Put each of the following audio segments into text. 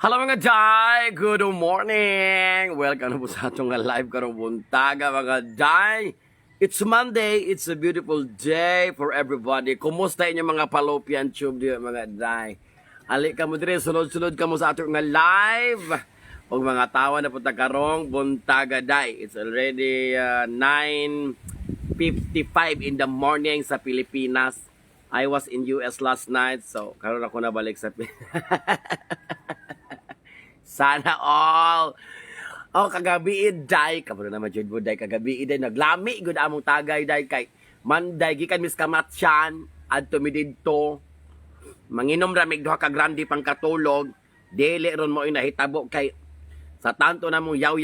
Hello mga Day! Good morning! Welcome po sa atong live karong buntaga mga Day! It's Monday, it's a beautiful day for everybody. Kumusta inyo mga Palopian Tube diyo mga Day? Ali ka mo dire, sunod-sunod ka mo sa atong live. O mga tawa na punta karong buntaga Day. It's already 9:55 in the morning sa Pilipinas. I was in US last night, so karon ako na balik sa Sana all. Oh, kagabi day, kabalo naman jud mo day kagabi day naglami gud among tagay day kay Monday gikan mis Kamatsyan adto mi didto. Manginom ra mig duha ka grande pang katulog. Dili ron mo inahitabo kay sa tanto na mong yaw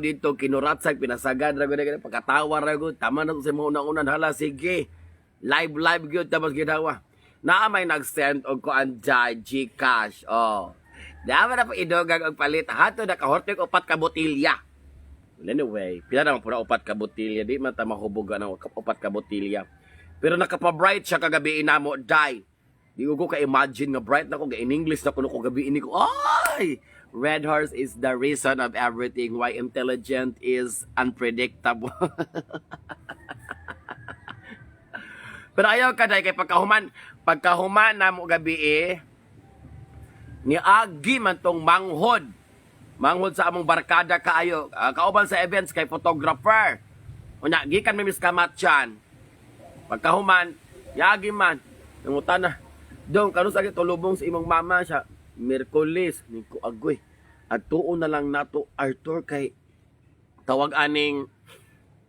dito kinuratsag pinasagad ra gud pagkatawa ra gud tama na to sa mo una hala sige. Live gyud tapos gidawa. Naa may nag-send og ko anjay GCash. Oh. Dama na po idogang og palit. Hato na kahortek upat ka botilya. Anyway, pila naman po na upat ka botilya. Di man ta mahubugan ng upat ka botilya. Pero nakapa-bright siya kagabi inamo, day. Di ko ka-imagine nga bright na ko. In English na ko gabi ini ko. Ay! Red horse is the reason of everything. Why intelligent is unpredictable. Pero ayaw ka, day, kay pagkahuman na mo gabi ni agi man tong manghod sa among barkada kaayo kauban sa events kay photographer unya gikan mi Miss Kamatsyan pagkahuman yagi man nangutan na dong kanu sa tulubong sa imong mama siya Miyerkules niko agoy adtuon na lang nato Arthur kay tawag aning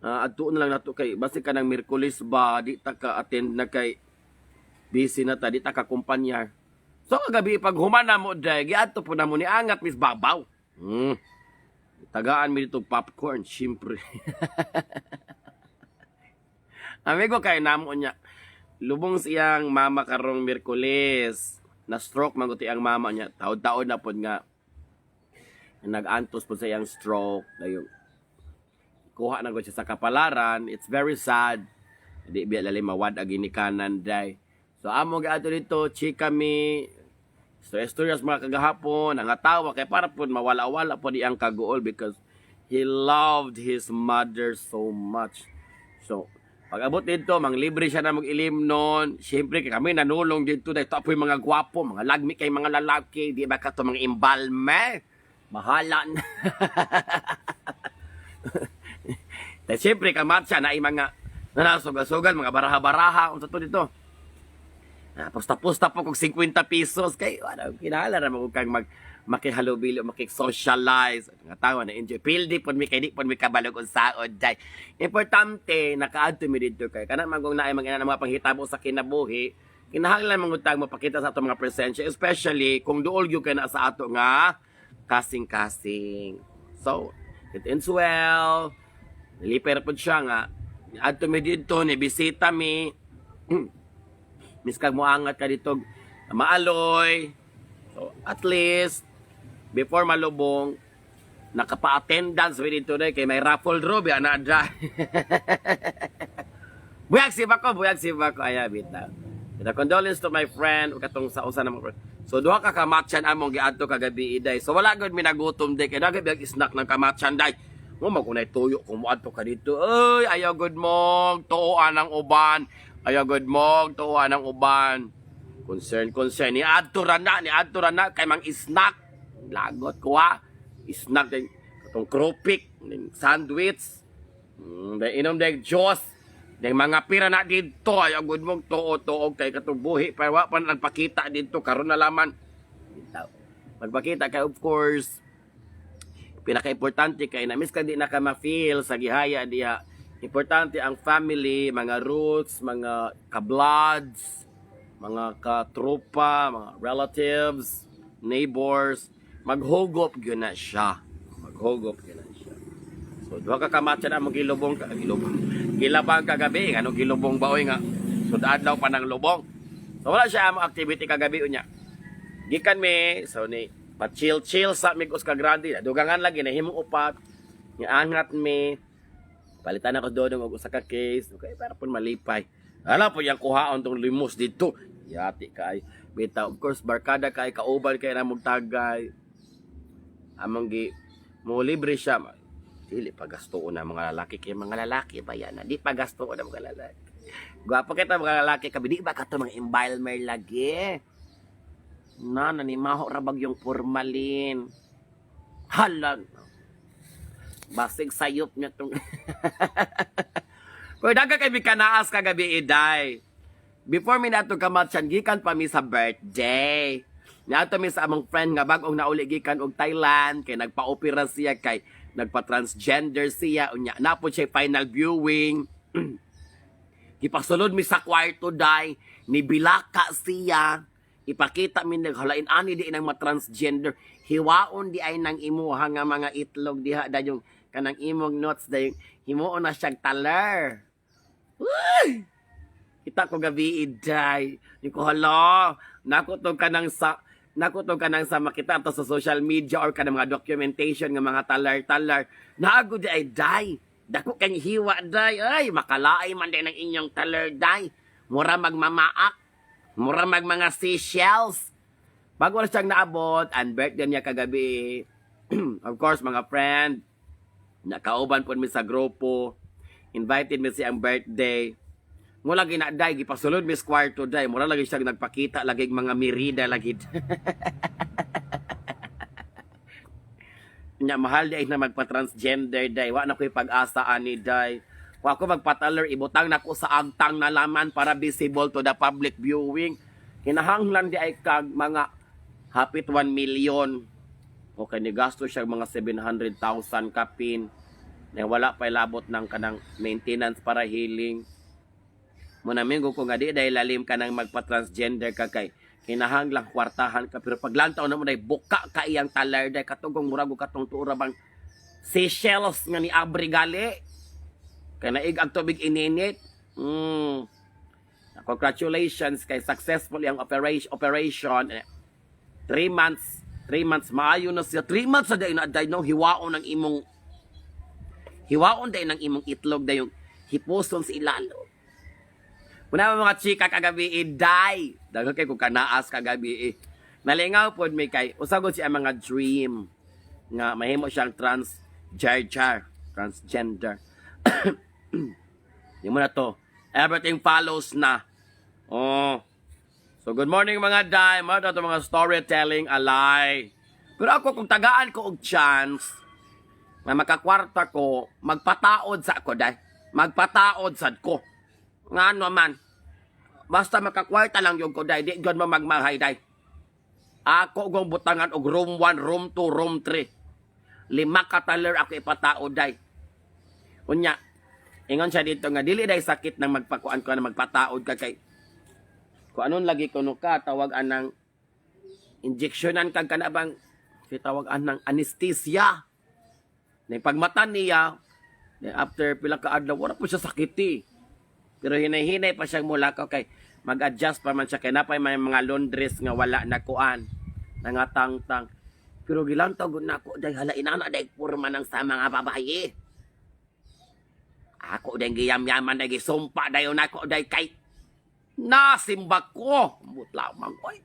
adtuon na lang nato kay basi ka nang Miyerkules ba di ta ka attend na kay busy na ta di ta ka kumpanyar. So kagabi pag humana mo day, giadto po na mo ni angat mis babaw. Tagaan mi dito popcorn, syempre. Amigo kay namo niya. Lubong siyang mama karong Miyerkules. Na stroke maguti ang mama niya. Taod-taod na pod nga nag-antos po sa iyang stroke. Dayon. Kuha na ko siya sa kapalaran. It's very sad. Di biya lalay mawad agi ni kanan day. So amo gato dito, chika mi. So istorya mga kagahapon, ang atawa kay para po mawala-wala po di ang kagool because he loved his mother so much. So pag abot dito, manglibre siya na mag-ilim noon. Siyempre kami nanulong dito dahil ito po yung mga gwapo, mga lagmi kay mga lalaki, di ba ka ito mga imbalme? Mahala na. Dahil siyempre Kamatsyan na yung mga nanasugal-sugal, mga baraha-baraha, kung sa to dito. Pusta-pusta po kung 50 pesos. Kay, kinala naman kung kang makihalubilo, makik-socialize. Nga tawa na enjoy. Pildi po mi kay di po mi kabalog ang saod. Day. Importante, nakaadto mi dito kay. Kana magong naay mga panghitabo sa kinabuhi. Kinahanglan mangutang mapakita sa ato mga presensya. Especially kung duol yung ka na sa ato nga kasing-kasing. So, it ends well. Naliper po siya nga. Adto mi dito, nibisita mi. Miskag mo angat ka dito maaloy. So, at least, before malubong, nakapa-attendance with dito na kay may raffle draw, biya na dra. Buyag si Bako. Ayan, bitaw. Condolence to my friend, katong sa usa naman. So, duha ka Kamatsyan among giadto kagabi iday. So, wala gud minagutom day. Kaya nagabiyag snack ng Kamatsyan day. Mo magunay tuyo kung muadto ka dito. Ay, ayaw gud mo, tuoan ang uban. Ayaw good mog, tuwa ng uban. Concern. Ni adto ra na kay mang snack. Lagot ko ha. Snack din katong kropik, sandwich. Inom deg juice. Deng mga pira na dito. Ayaw good mog tuo kay katong buhi pa wa pa nagpakita dito karon na laman. Magpakita kay of course pinaka-importante kay na miska di na ka ma-feel sa gihaya diha. Importante ang family, mga roots, mga kabloods, mga katropa, mga relatives, neighbors. Maghugop yun na siya. So, duha ka Kamatsyan na magilubong. Gilabang kagabi. Ano gilubong ba? Nga. So, daadlaw pa ng lubong. So, wala siya ang activity kagabi niya. Gikan mi. So, ni pa-chill sa Migos Kagrande. Dugangan lagi na himong upat. Angat mi. Palitan ako doon og usa ka case. Okay, para pun malipay. Ala po yang kuhaon tong limos dito. Yati kay. Bita, of course, barkada kay kauban kay na mong tagay. among gi mo libre siya. Dili pagastuon na mga lalaki kay mga lalaki ba yan? Di pagastuon na mga lalaki. Gwapo kita mga lalaki kabi di ba kato mga embalmer lagi. Na nanimaho ra bag yung formalin. Hala. Basig sayop niya tong. Pero daga kay mikanaas kagabi iday. Before mi nato kamatsan gikan pa mi sa birthday. Niato mi sa among friend nga bag-ong nauli gikan og Thailand kay nagpa-opera siya kay nagpa-transgender siya unya napod siya final viewing. Gipasulod mi sa kwarto day ni bilaka siya. Ipakita mi naghalain ani di nang ma-transgender. Hiwaon di ay nang imuha nga mga itlog diha da yung kanang imong nuts da yung himuon na siyang taler. Uy! Kita ko gabi iday. Di ko hala. Nakutog ka nang sa makita to sa social media or kanang mga documentation nga mga talar-talar. Naago di ay day. Dako kang hiwa day. Ay, makalaay man din ang inyong talar day. Mura magmamaak. Mura mag mga seashells. Bago na siyang naabot, and birthday niya kagabi. Of course, mga friend, nakauban po mi sa grupo. Invited mi siyang birthday. Mula ginaday, gipasulod mi sa kwarto day. Mura lagi siyang nagpakita, lagi mga mirida lagi. Nya mahal di ay na magpa-transgender day. Wa na ko'y pag-asa ani day. Wa ko magpataler, ibutang na ko sa agtang na laman para visible to the public viewing. Kinahanglan di ay kag mga hapit 1 million. Okay, ni gasto siya mga 700,000 kapin. Na wala pa ilabot ng kanang maintenance para healing. Muna mingo ko nga di dahil lalim ka nang magpa-transgender ka kay kinahanglang kwartahan ka. Pero paglantaw na mo dahil buka ka iyang talar dahil katugong murago katong tuura bang Seychelles nga ni Abrigali. Kaya naig ang tubig ininit. Congratulations kay successful yung operation. 3 months maayo na siya. 3 months na dahil na dahil no, hiwaon ng imong itlog dahil yung hipuson sa ilalo. Muna mga chika kagabi day. Dago kay kung kanaas kagabi nalingaw po may kay usagod siya mga dream nga mahimo siyang transgender. Di mo na to. Everything follows na. Oh. So, good morning mga day. Mga ito mga storytelling alay. Pero ako, kung tagaan ko og chance, na makakwarta ko, magpataod sa ako, day. Magpataod sa ko. Nga naman. Basta makakwarta lang yung ko, day. Di yun magmahay, day. Ako kung butangan og room 1, room 2, room 3. 5 kataler ako ipataod, day. Unya, ingon siya dito nga, dili day sakit nang magpakuan ko na magpataod ka kay kung anon lagi kuno ka, tawag anang injeksyonan kag kanabang tawag anang anesthesia. Na pagmatan niya, after pila ka adlaw, wala po siya sakiti. Pero hinay-hinay pa siyang mula ka kay mag-adjust pa man siya kay napay may mga laundries nga wala na kuan, nangatangtang. Pero gilantaw gud nako day hala inana day porma nang sa mga babaye. Ako day giyam-yaman day gisumpa dayon nako day kay nasimba ko. Mut lamang oy.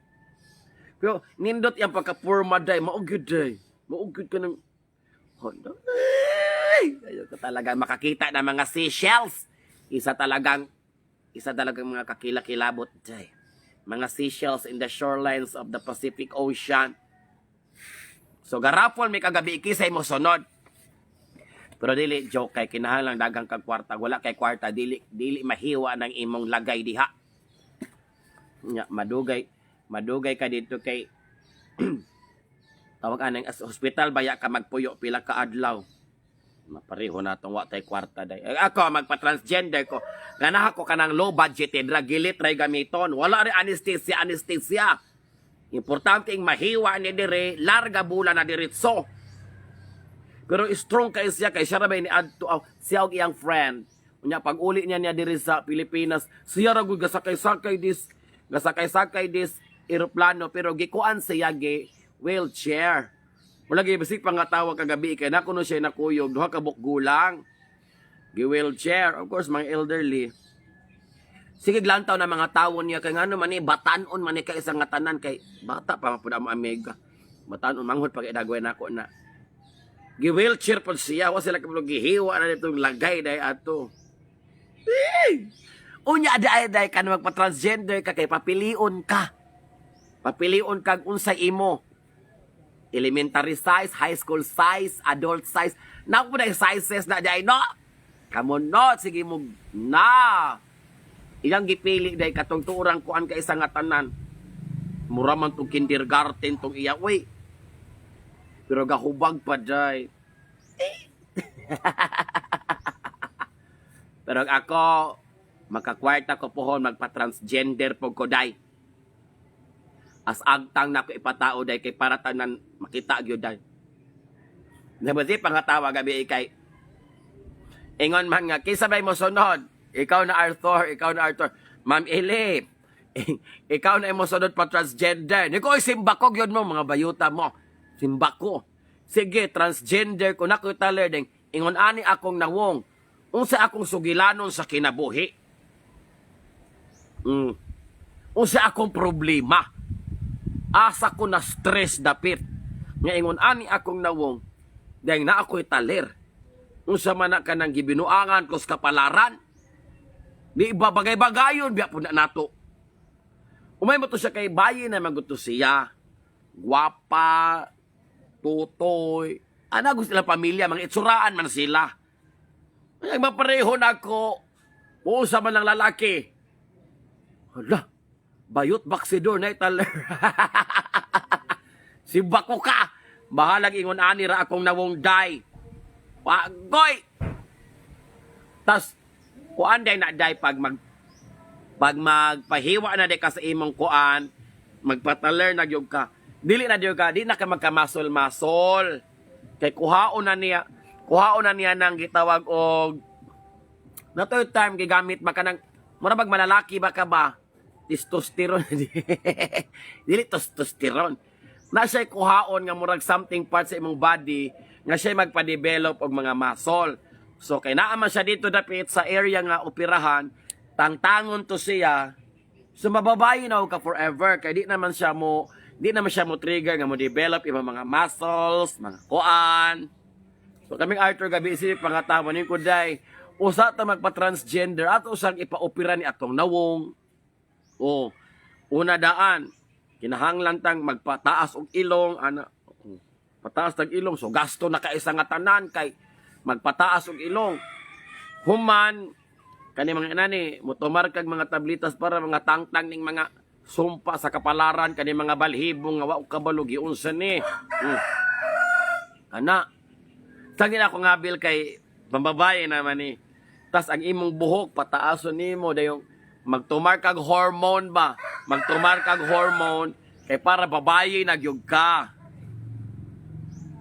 Pero nindot yang pagka-porma day maugid day. Maugid ka ng ayo ko talaga makakita ng mga seashells. Isa talagang mga kakilakilabot day. Mga seashells in the shorelines of the Pacific Ocean. So garapon may kagabi ikisay mo sunod. Pero dili joke kay kinahanglan dagang kag kwarta. Wala kay kwarta dili mahiwa ng imong lagay diha. Nya madugay ka dito kay tawag anang hospital baya ka magpuyo pila ka adlaw. Mapareho na tong wa tay kwarta day. Ako magpa-transgender ko. Ganaha ko kanang low budgeted ra gilit ray gamiton. Wala ri anesthesia. Importante ing mahiwa ni dire larga bula na diretso. Pero strong kay siya ra bay ni adto siya og iyang friend. Unya pag uli niya diri sa Pilipinas, siya ra gud gasakay-sakay dis eroplano pero gikuan siya gi wheelchair. Wala gi bisik pangatawag kagabi kay nako no siya nakuyog duha ka bukgulang. Gi wheelchair, of course mga elderly. Sige glantaw na mga tawo niya kay ngano man ni batanon man ni kay isang nga tanan kay bata pa pud ang amiga. Batanon manghod pag idagway nako na Gi-wheelchair po siya. Wa sila kabalo gihiwa na itong lagay day ato. Unya day ka na magpa-transgender ka kay papilion ka. Papilion kag unsay imo. Elementary size, high school size, adult size. Naku na sizes na day no. Kamo no, sige mo na. Ilang gipili day katong tuurang kuan ka isang tanan. Mura man tong kindergarten tong iya. Uy. Pero gahubag pa day. Pero ako, makakwarta ko pohon, magpa-transgender po ko day. As agtang na ko ipatao day, kay para tanan makita agyo day. Nabati pangatawa gabi kay ingon man nga, kisabay mo sunod. Ikaw na Arthur. Ma'am Eli, ikaw na mo sunod pa transgender. Niko, simbako yun mo, mga bayuta mo. Simbako. Sige, transgender ko na ko taler ding. Ingon ani akong nawong. Unsa akong sugilanon sa kinabuhi. Unsa akong problema. Asa ko na stress dapit. Nga ingon ani akong nawong. Dahil na ako'y taler. Unsa man na ka nang gibinuangan kos kapalaran. Di iba bagay-bagayon biya po na nato. Umay mo to siya kay bayi na maguto siya. Guwapa, tutoy. Ana gusto sila pamilya, mga itsuraan man sila. Ay mapareho na ako. Pusa man ng lalaki. Hala, bayot baksidor na italer. Si bako ka. Bahalag ingon ani ra akong nawong day. Pagoy! Tas, kuan day na day pag magpahiwa na day ka sa imong kuan, magpataler na gyud ka. Dili na gyud ka, di na ka magkamasol-masol. Kay kuhaon na niya nang gitawag og na third time gigamit ba ka ng mura bag malalaki ba ka ba? Testosterone. Dili testosterone. Na siya kuhaon nga murag something part sa imong body nga siya magpa-develop og mga muscle. So kay naa man siya dito dapit sa area nga operahan, tangtangon to siya. So mababayi na ka forever kay di naman siya mo trigger nga mo develop imong mga muscles, mga kuan. So kaming Arthur gabi isip pangatawon ni kuday, usa ta magpa-transgender ato usang ipa-opera ni atong nawong. Oh, una daan kinahanglan tang magpataas og ilong ana pataas tag ilong so gasto na ka isa nga tanan kay magpataas og ilong human kani mga inani motomar kag mga tablitas para mga tangtang ning mga sumpa sa kapalaran kani mga balhibong nga wa kabalo giunsa ni ana tangin ako nga bil kay pambabaye naman ni tas ang imong buhok pataason nimo dayong magtumar kag hormone kay para babaye nagyug ka.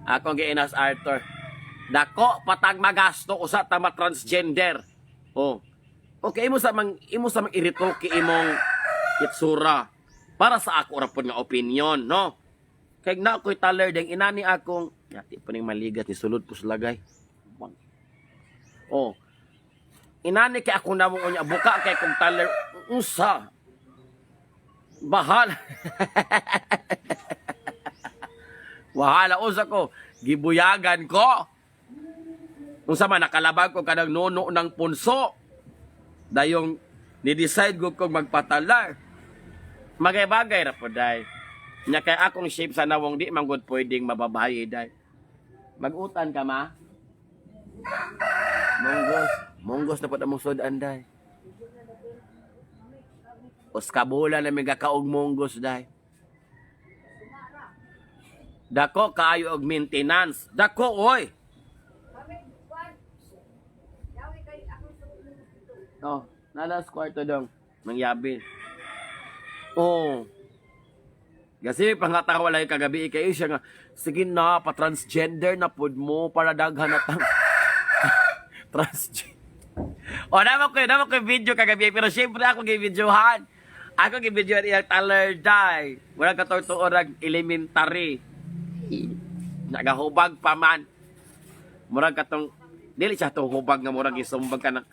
Akong giinas Arthur. Dako patag magasto usa ta ma-transgender. Oh. Okay imo sa mang iritoke imong itsura. Para sa ako ra pod nga opinion, no? Kay na ko'y taler ding inani akong yati pa ning maligat ni sulod ko sa lagay. Oh. Inani kay ako namong unya buka kay kung taler usa. Bahal. Wahala usa ko, gibuyagan ko. Unsa man nakalabag ko kanang nuno ng punso. Dayong ni-decide ko kung magpatalar. Magay-bagay ra po day. Nya kay akong shape sa nawong di man gud pwedeng mababayi day. Magutan ka ma? Monggos na po among sudan day. Oskabula na may gakaog monggos day. Dako kaayo og maintenance. Dako oy. Oh, nalas kwarto dong mangyabi. Oh. Kasi pangatawalay kagabi kay siya nga sige na pa-transgender na pud mo para daghan na tang transgender. Oh, naman ko video kagabi pero syempre ako gi-videohan. Ako gi-videohan iyang taler day. Wala ka orag elementary. Nagahubag pa man. Murag katong dili siya tong hubag nga murag isumbag ka ng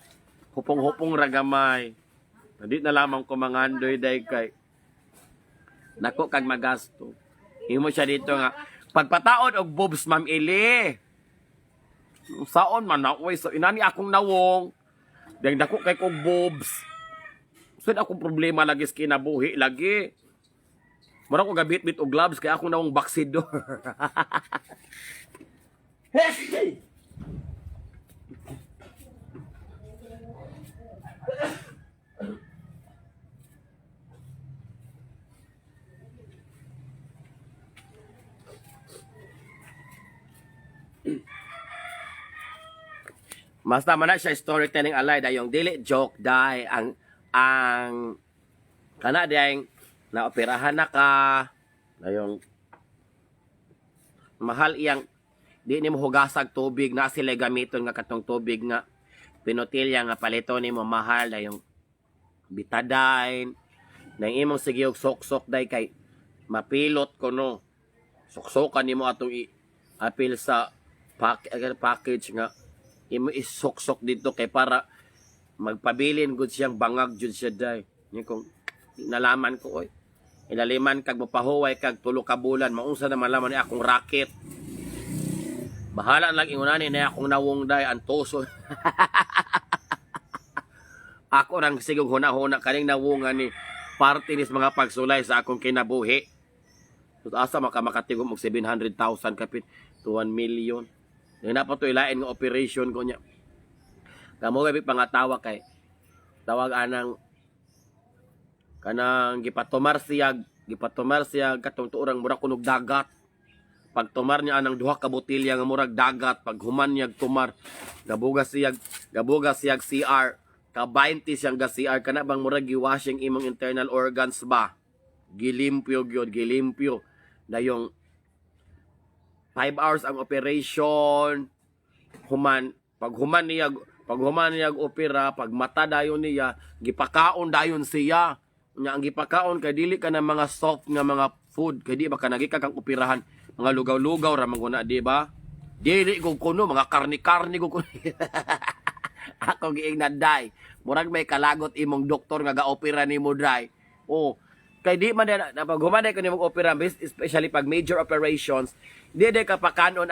hupong-hupong ragamay. Hindi na lamang ko mangandoy day kay nako kag magasto. Imo siya dito nga pagpataod og boobs Ma'am Eli. Saon man na, uy, so inani akong nawong. Dahil dako kay kong bobs. So, akong problema lagi sa kinabuhi, lagi. Mara ko gabit-bit og gloves, kaya akong nawong baksido. Mas tama na siya storytelling alay dayong dili joke dai ang kana dayong naoperahan na ka dayong mahal iyang di nimo hugasag tubig na sila gamiton nga katong tubig nga pinotilya nga palito nimo mahal dayong betadine dayong imong sige og sok-sok day kay mapilot ko no soksokan nimo atong apil sa package nga imo isok-sok dito kay para magpabilin gud siyang bangag jud siya day. Ni kung nalaman ko oy. Ilaliman kag mopahuway kag tulo ka bulan maunsa na malaman ni akong racket. Bahala lang ingunani na akong nawong day antoso. Ako rang sigog huna-huna kaning nawungan ni parte nis mga pagsulay sa akong kinabuhi. Asa makatigom og 700,000 kapit to 1 million. Yung napato ilain ng operation ko niya. Kamo gabi pangatawa kay tawag anang kanang gipatumar siyag katong tuurang murag kunog dagat. Pag tumar niya anang duha ka botelya nga murag dagat, pag human niya tumar gabuga siyag CR. Ka 20 siyang ga CR kana bang murag giwashing imong internal organs ba. Gilimpyo gyud, gilimpyo. Dayong 5 hours ang operation. Pag human niya opera, pag mata dayon niya, gipakaon dayon siya. Nya ang gipakaon kay dili ka ng mga soft nga mga food, kay di ba ka nagika kang operahan, mga lugaw-lugaw ra manguna, di ba? Dili ko kuno mga karni-karni ko kuno. Ako giingnan day. Murag may kalagot imong doktor nga ga-opera nimo day. Oh, kay di man na pag humanay ko nimong opera, especially pag major operations, di ka pakanon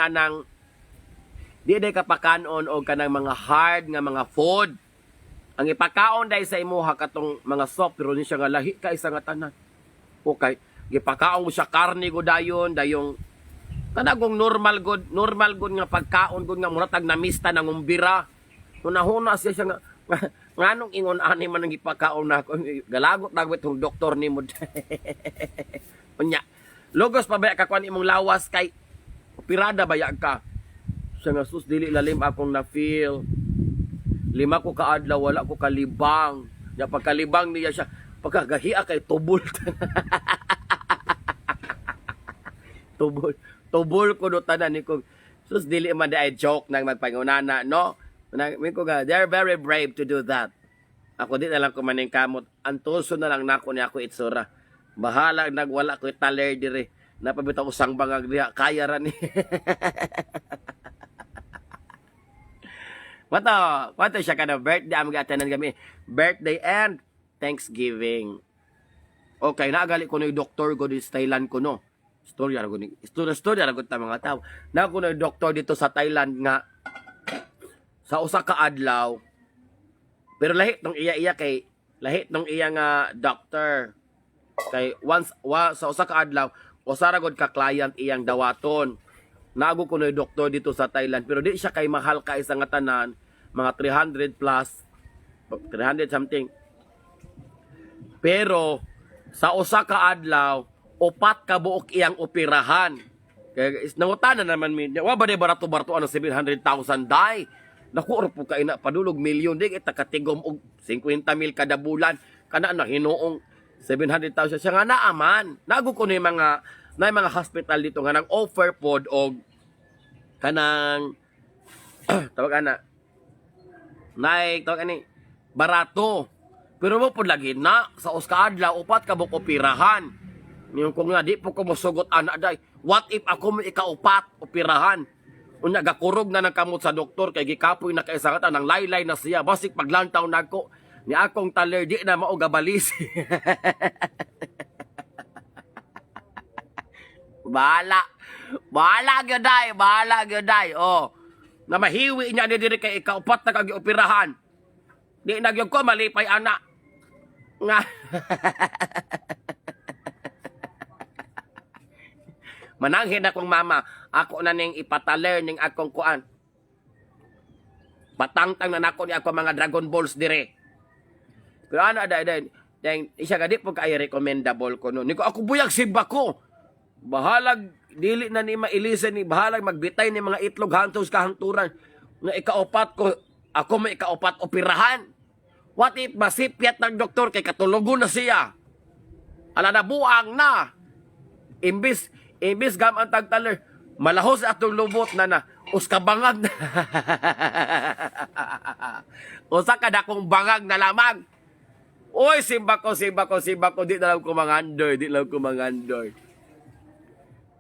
og kanang mga hard nga mga food. Ang ipakaon day sa imuha katong mga soft pero ni siya nga lahi ka isa nga tanan. Okay, gipakaon mo siya karne go dayong tanagong normal good nga pagkaon good nga muratag na mista nang umbira. Huna siya nga nganong ingon ani man ang gipakaon na galagot dagwit tong doktor nimo. Unya, logos pa ba ka kuan imong lawas kay opirada ba ka? Siya nga sus dili lalim akong na feel. 5 ko kaadlaw wala ko kalibang. Ya pagkalibang niya siya pagkagahia kay tubol. tubol ko do tanan ni ko. Sus dili man ay joke nang magpangunana no. Min ko ga they're very brave to do that. Ako di na lang ko maning kamot. Antoso na lang nako ni ako itsura. Bahala nagwala ko taler dire. Napabitaw ko sang bangag diha kaya ra ni. Wato siya ka na birthday, ang mag-atanan kami. Birthday and Thanksgiving. Okay, naagali ko na yung doktor ko dito sa Thailand ko, no? Story aragot ta mga tao. Na ko na yung doktor dito sa Thailand nga sa usa ka adlaw. Pero lahi tong iya nga doctor. Kay sa usa ka adlaw, usa ra gud ka client iyang dawaton. Naago ko na yung doktor dito sa Thailand, pero di siya kay mahal ka isang nga tanan, mga 300 plus, 300 something. Pero, sa usa ka adlaw, 4 ka buok iyang operahan. Kaya, nangutana naman, wa ba di barato-barato ano 700,000 day? Naku, po ka ina, padulog milyon, di kita katigom og 50 mil kada bulan, kana na hinuong 700,000 siya nga naaman. Naago ko na yung mga hospital dito nga nang offer pod og kanang tawag ana tawag ani barato pero mo pod lagi na sa uska adlaw 4 ka buk operahan niyo kung nga di po ko mosugot ana day what if ako mo ika-4 operahan unya gakurog na nang kamot sa doktor kay gikapoy na kay sangatan nang laylay na siya basik paglantaw nako ni akong taler di na mao gabalis. Bahala gyud day. Oh. Na mahiwi niya ni diri kay ikaupat na kag-operahan. Di nagyog ko malipay anak. Nga. Mananghin akong mama, ako na ning ipataler ning akong kuan. Patangtang na nako ni ako mga Dragon Balls dire. Pero ano ada isa ka di po kay recommendable ko no. Niko ako buyag simba ko. Bahalag dili na ni mailisan ni bahalag magbitay ni mga itlog hantos kahangturan nga ikaupat ko ako may ikaupat operahan. What if masipyat ng doktor kay katulugo na siya? Ala na buang na. Imbis gam ang tagtaler, malahos atong lubot na uskabangag na. Usa ka dakong bangag na lamang. Oy, simba ko, di na lang ko mangandoy.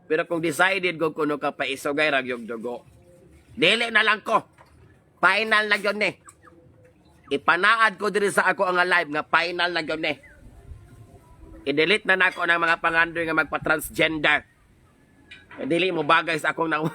Pero kung decided ko kuno ka paisogay ragyog dugo, dili na lang ko. Final na yun eh. Ipanaad ko diri sa ako ang live nga final na yun eh. I-delete na nako ng mga pangandoy nga magpa-transgender. Dili mo bagay sa akong nang...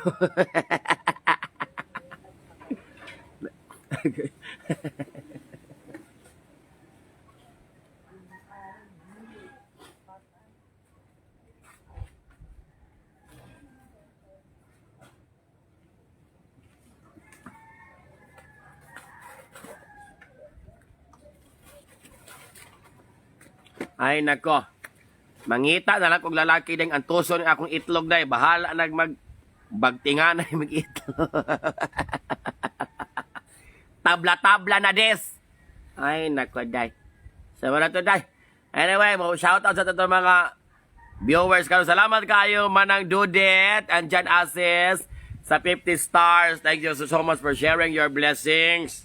Ay nako. Mangita na lang kung lalaki ding antuso ng akong itlog day. Bahala nag bagtingan na mag itlog. Tabla-tabla na des. Ay nako day. Sama na to day. Anyway, mo shout out sa to mga viewers karon. Salamat kayo Manang Dudet and Jan Asis sa 50 stars. Thank you so much for sharing your blessings.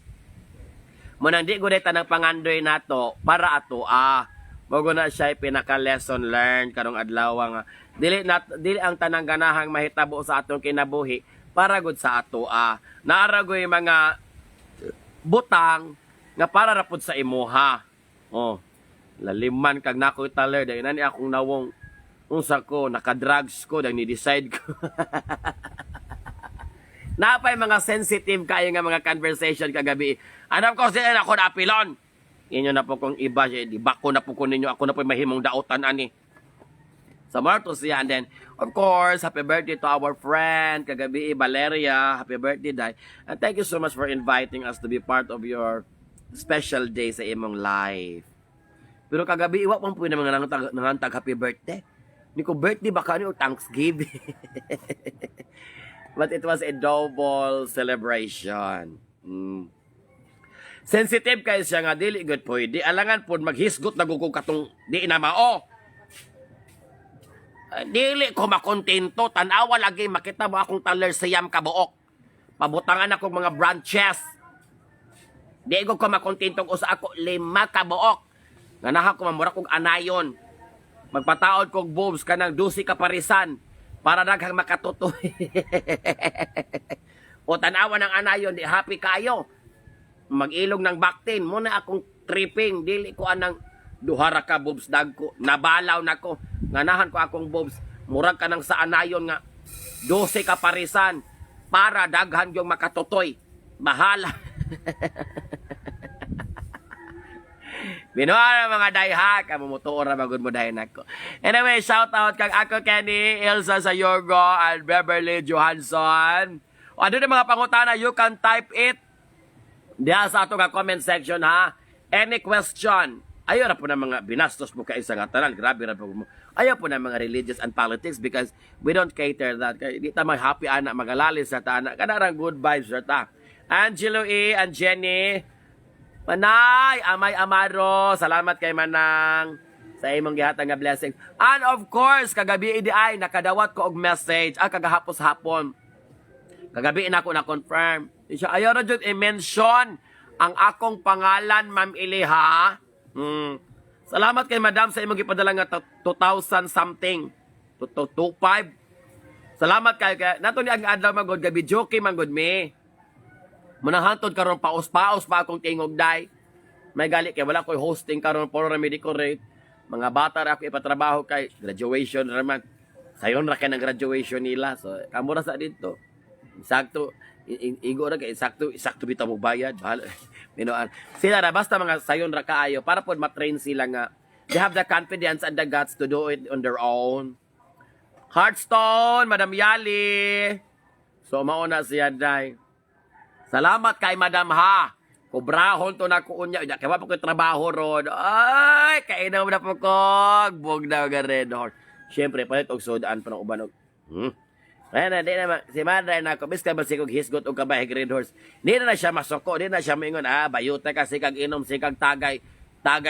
Munang di ko deta ng pangandoy nato para ato Bago na siya pinaka-lesson learned karong adlaw nga dili ang tanang ganahang mahitabo sa atong kinabuhi para gud sa ato naaragoy mga butang nga para rapod sa imuha. Oh, laliman kag nako taler dai nani akong nawong unsa ko naka-drugs ko dai ni decide ko. Napay mga sensitive kayo nga mga conversation kagabi. Anam ko sila ako na apilon. Inyo na po kung iba, di bako na po ko ninyo, ako na po mahimong dautan ani. Sa Martos yan. And then, of course, happy birthday to our friend, kagabi, Valeria. Happy birthday, Day. And thank you so much for inviting us to be part of your special day sa imong life. Pero kagabi, iwa pang po na mga nangantag happy birthday. Hindi ko birthday, baka ni o Thanksgiving. But it was a double celebration. Sensitive kayo siya nga, dili good po. Di alangan po, maghisgot na gugong katong di na mao. Dili ko makontento, tanawa lagi, makita mo akong taler siyam kabuok. Pabutangan ako mga branches. Di ko makontento kung sa ako 5 kabuok. Ganaha ko mamura kong anayon. Magpataod kong boobs ka ng 12 kaparisan para daghang makatutoy. O tanawa ng anayon, di happy kayo. Mag-ilog ng baktin. Muna akong tripping. Dili ko anang duhara ka boobs dagko. Nabalaw na ko. Nganahan ko akong boobs. Murag ka ng sa anayon nga. 12 kaparisan. Para daghan yung makatutoy. Bahala. Binuha mga dayha. Kamumutuora magod mo dahin ako. Anyway, shout out kang ako Kenny, Elsa Sayorgo, and Beverly Johansson. O ano na mga pangutana, you can type it diya sa ato nga comment section ha. Any question. Ayaw na po na mga binastos mo ka isang tanan. Grabe na po mo. Ayaw po na mga religious and politics because we don't cater that. Di ta may happy anak, magalali sa tanak. Kanarang good vibes sa ta. Angelo E. and Jenny. Manay, Amay Amaro. Salamat kay Manang sa imong gihatag nga blessing. And of course, kagabi idi ay nakadawat ko og message. Kagahapos hapon. Kagabi na ako na-confirm. Ayaw na dyan i-mention ang akong pangalan, Ma'am Iliha. Salamat kay Madam sa imong ipadala nga 2,000 something. 2,500. Salamat kay nato ni ang adlaw magod gabi joke magod me. Munahantod karon paos-paos pa akong tingog day. May gali kay wala koy hosting karon for na decorate. Mga bata ra ako ipatrabaho kay graduation raman. Sayon ra kay ng graduation nila. So kamura sa dito. Sakto Igo ra kay sakto bitaw mo bayad. Bahala. Minuan. Sila ra basta mga sayon ra kaayo para pod matrain sila nga they have the confidence and the guts to do it on their own. Hearthstone, Madam Yali. So mauna siya day. Salamat kay Madam ha. Kubrahon to na ko unya. Kaya pa ko trabaho ron. Ay, kainaw na po ko. Bug na ga Red Horse. Siyempre, palit og sodaan pa ng uban. Ayan na, di na, si Madre na ako, miska ba si kong hisgot o kabahig Red Horse. Di na siya masoko, di na siya mingon, bayuta kasi kag inom, si kag tagay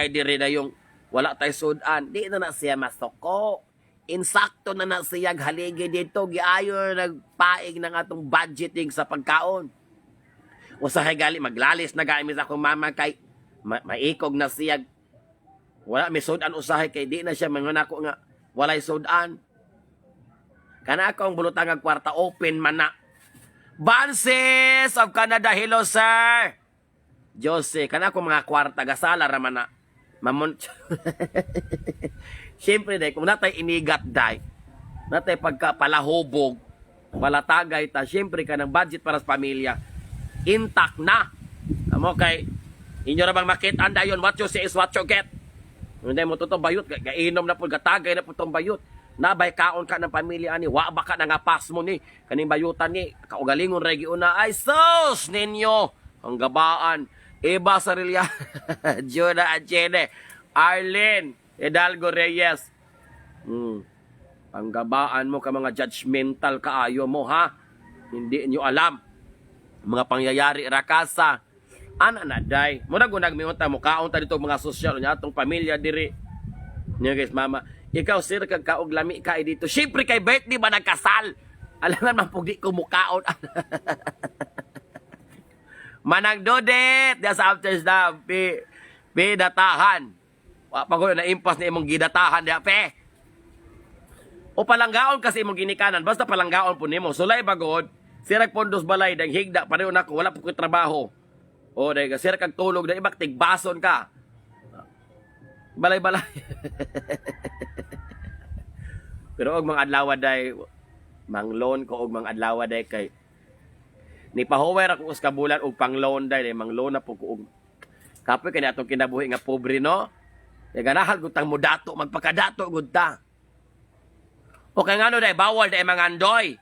diri na yung wala tay sudan. Di na siya masoko. Insakto na siya haligi dito, giayo nagpaig ng atong budgeting sa pagkaon. Usahay gali, maglalis na gami sa akong mama kay maikog na siya. Wala, may sudan usahay kay di na siya mingon ako nga, walay sudan. Kana ako ang bulutang ang kwarta, open man na. Bansis of Canada, hello sir. Jose, kana ako mga kwarta, gasala raman na. Mamon. Siyempre day, kung natay inigat day, natay pagkapalahubog, palatagay ta, siyempre ka ng budget para sa pamilya, intact na. Amo kay, inyo na bang makita dayon, what you see is what you get. Hindi mo to bayot, gainom na po, gatagay na po itong bayot. Nabay kaon ka ng pamilya ni, wa ba ka nangapas mo ni, kaning bayutan ni, kaugalingon region na, ay sos ninyo, ang gabaan, Eva Sarilya, Juna Achene, Arlene, Hidalgo Reyes, ang gabaan mo ka mga judgmental kaayo mo ha, hindi nyo alam, mga pangyayari rakasa, ana na day, muna kung nagmiunta mo, kaon ta dito mga sosyal, niya atong pamilya diri, niya guys mama, ikaw sir kag kaog lami kay dito. Syempre kay birthday ba nagkasal? Alangan man pug di ko mukaon. Manang Dodet, dia sa after na datahan. Wa pa ko na impas ni imong gidatahan dia pe. O palanggaon kasi imong ginikanan, basta palanggaon po nimo. Sulay bagod, sirag pondos balay dang higda pareho nako wala po ko trabaho. O dai sir kag tulog dai ibak tigbason ka. Balay-balay. Pero og mga adlaw day mangloan ko og mga adlaw day kay ni pahuwer ako us kabulan og pangloan day mangloan na po ko og kapoy kay atong kinabuhi nga pobre no. Kay ganahan gud tang mudato magpakadato gud ta. O kay ngano day bawal day mangandoy.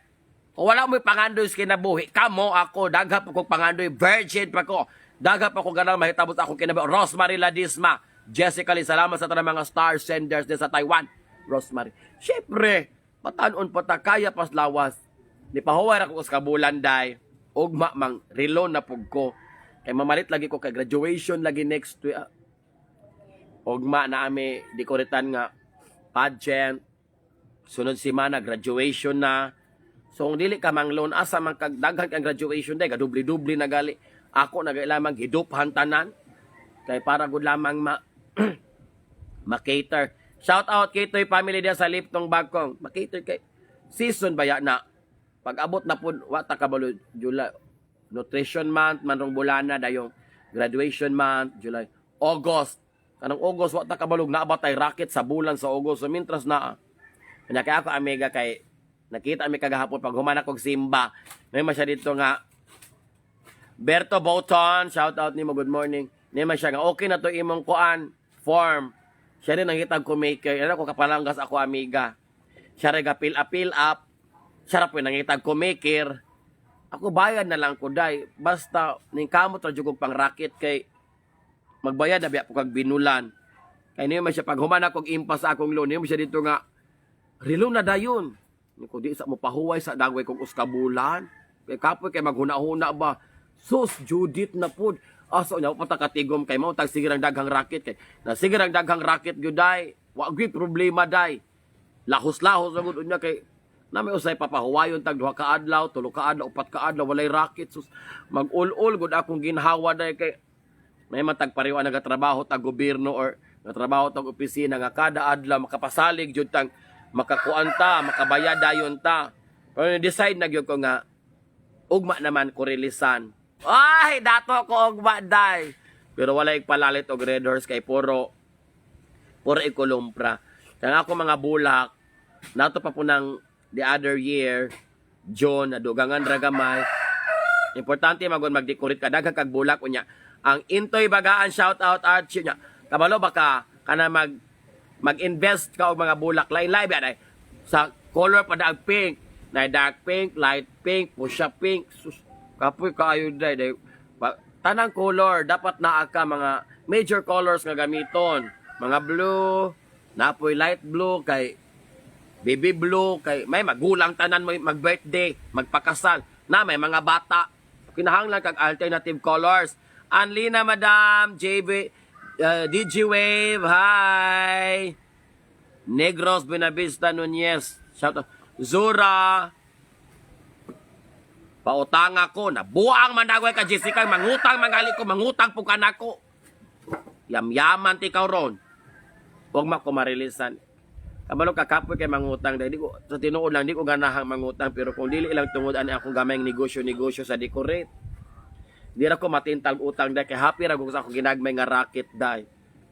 O wala mo pangandoy sa kinabuhi. Kamo ako dagha po kog pangandoy virgin pa ko. Dagha pa ko ganang mahitabot ako kinabuhi. Rosemary Ladisma. Jessica Lee, salamat sa tanang mga star senders din sa Taiwan. Rosemary. Siyempre, patanon pa ta kaya pas lawas. Ni pahuway ako sa kabulan day. Ugma mang relo na pug ko. Kay mamalit lagi ko kay graduation lagi next week. Ugma na ami di ko ritan nga pageant. Sunod semana graduation na. So kung dili ka mang loan asa man kag daghan kang graduation day gadubli-dubli na gali. Ako nagailamang hiduphan tanan. Kay para gud lamang ma-cater. Shout out kay Toy family dia sa Liptong Bagkong. Ma-cater kay season baya na. Pag abot na pud wa ta kabalo July nutrition month manrong bulana dayong graduation month July August. Kanang August wa ta kabalog na abatay racket sa bulan sa August. So mintras na. Kanya kay ako amiga kay nakita mi kagahapon pag humana kog Simba. May masya dito nga Berto Boton, shout out nimo good morning. Nima siya nga okay na to imong kuan form. Siya rin nangitag ko maker. Ano ko kapalanggas ako amiga. Siya rin apil up. Siya rin po nangitag ko maker. Ako bayad na lang ko day. Basta ning kamot radyo kong pang racket kay magbayad na biya po kag binulan. Kaya niyo siya pag humana kong impas sa akong loan. Niyo siya dito nga relo na dayon. Ko di sa mo pahuway sa dagway kong uskabulan. Kay kapoy kay maghuna-huna ba. Sus Judith na pud. Aso nya pa ta katigom kay mao tag sigirang daghang racket kay. Na sigirang daghang racket gyud day. Wa gyud problema day. Lahos-lahos ra gud unya kay na may usay papahuwayon tag duha ka adlaw, tulo ka adlaw, upat ka adlaw walay racket. Sus mag-ul-ul gud akong ginhawa day kay may matag pareho nagatrabaho tag gobyerno or nagatrabaho tag opisina nga kada adlaw makapasalig jud tang makakuanta, makabayad dayon ta. Pero decide na gyud ko nga ugma naman ko releasean. Ay, dato ko ugma day. Pero wala palalit og Red Horse kay puro ikulumpra. Kaya ako mga bulak, nato pa po ng the other year, John, nadugangan ragamay. Importante mag-decorate ka daghang kag bulak unya. Ang Intoy Bagaan shout out Archie nya. Kabalo baka kana mag-invest ka og mga bulak lain-lain ba sa color pa daag pink, na dark pink, light pink, fuchsia pink. Sus, kapoy kaayo day. Tanang color dapat naa ka mga major colors nga gamiton. Mga blue, napoy light blue kay baby blue kay may magulang tanan mo mag-birthday, magpakasal na may mga bata. Kinahanglan kag alternative colors. Anlina Madam, DG Wave, hi. Negros Benavista Nunez, shout out. Zura, pautang ako, nabuang man dagway ka Jessica, mangutang mangali ko, mangutang po ka nako. Yam-yaman ti kaw ron. Huwag makumarilisan. Kabalo kakapoy kay mangutang dahil di ko sa tinuod lang di ko ganahang mangutang pero kung dili ilang tungod ani akong gamayng negosyo sa decorate. Di ra ko matintag utang dahil kay happy ra ko sa akong ginagmay nga racket dahil.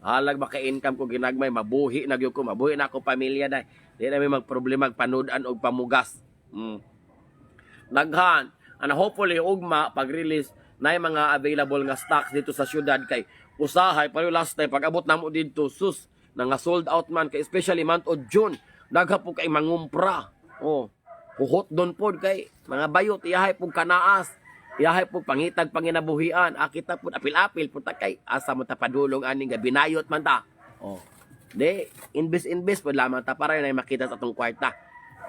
Halag maka-income ko ginagmay mabuhi na gyud ko mabuhi na ako pamilya dahil. Di na may magproblema panudan og pamugas. Daghan ana hopefully ugma pag-release na mga available nga stocks dito sa syudad kay usahay pero last time pag abot namo dito sus na nga sold out man kay especially month of June dagha po kay mangumpra huhot don pod kay mga bayot iyahay po kanaas iyahay po pangitag panginabuhian akita po apil-apil po ta kay asa mo ta padulong aning nga binayot man ta di invest po lamang ta para na makita sa atong kwarta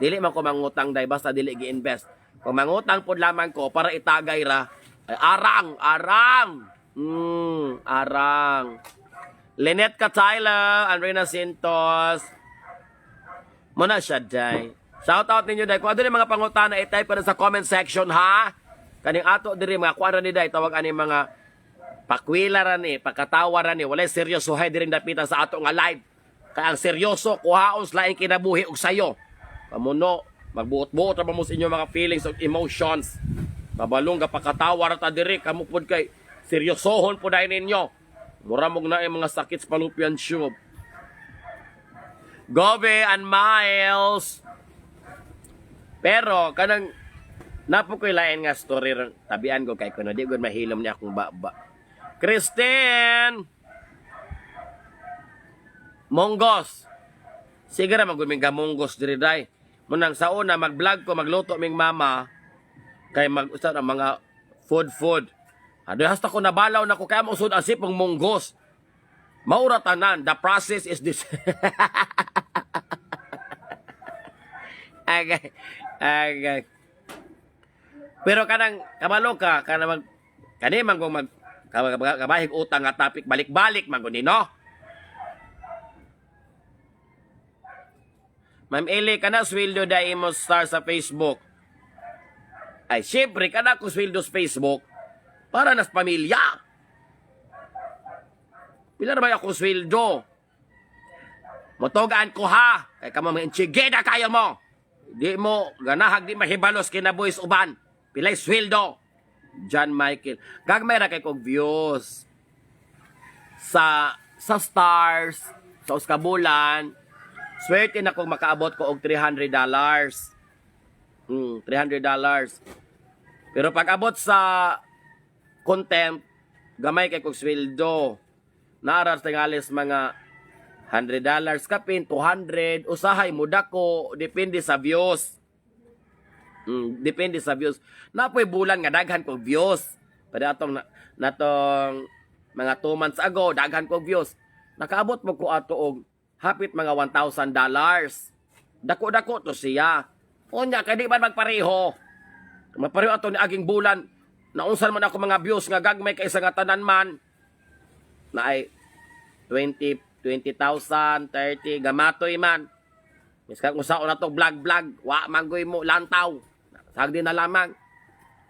dili man ko mangutang dai basta dili gi-invest kung mangutang pod lamang ko para itagay ra ay, arang Lynette Catayla, Andrina Sintos. Muna siya, day. Shout out ninyo, day. Kung ano yung mga pangutana, i-type pa sa comment section, ha? Kaning ato, diri, mga kuwan ni day. Tawag ani mga pakwilaran ni, pakatawaran ni. Walay seryoso, hay, diri napita sa ato nga live. Kaya ang seryoso, kuhaos, laing kinabuhi og sayo. Pamuno, magbuot-buot na mo sa inyo mga feelings o emotions. Babalong, kapakatawar ta diri, kamupod kay seryosohon po dahil ninyo. Muramog na yung mga sakit sa fallopian tube. Gobe and Miles. Pero, kanang napo ko'y lain nga story tabian ko kay kuno. Di ko mahilom niya akong baba. Christine! Monggos. Sige na maguming ka monggos diri day. Munang sa una, mag-vlog ko, magluto ming mama. Kay mag-usap ang mga food. Ado hasta ko nabalaw na ko kaya mausod ang sipong monggos. Mauratanan, the process is this. Agay. Pero kanang kabalo ka, kanang kanimang kung kabahig utang nga topic balik-balik man guni no. Ma'am Eli kana sweldo dai mo star sa Facebook. Ay syempre kana ko sweldo sa Facebook. Para nas pamilya. Pila na ba ako sweldo? Motogaan ko ha. Kaya ka mga inchigeda kayo mo. Di mo, ganahag di mahibalos kinabuhis uban. Pilay sweldo. John Michael. Gagmay ra kay kong views. Sa stars, sa uskabulan, swerte na kung makaabot ko og $300. $300. Pero pag abot sa contempt, gamay kay kong sweldo. Naaras tingalis mga $100 kapin, 200, usahay muda ko, depende sa views. Depende sa views. Napoy bulan nga daghan kong views. Pada atong natong mga 2 months ago, daghan kong views. Nakaabot mo ko ato og hapit mga $1,000. Dako-dako to siya. Unya, kadi man magpareho. Mapareho ato ni aging bulan. Naunsan man ako mga views nga gagmay kaysa nga tanan man na ay 20,000, 30 gamatoy man. Miska kung saan na to vlog, wa manggoy mo lantaw. Sagdi na lamang.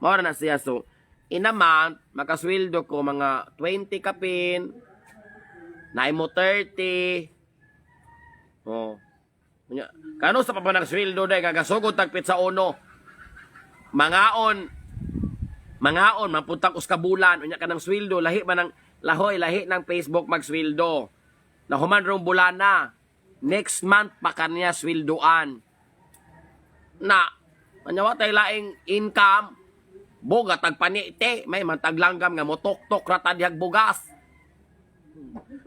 Mao na siya so in a month makasweldo ko mga 20 kapin. Naay mo 30. Kano sa papanang sweldo day gagasugod tagpit sa uno. Mangaon mapuntang uskabulan unya kanang sweldo lahi man ng lahi ng Facebook magsweldo. Nahuman rong bulana. Next month pa kanya sweldoan. Na anyawa tay laing income Buga tagpanite, may mantaglanggam nga motok-tok rata dihag bugas.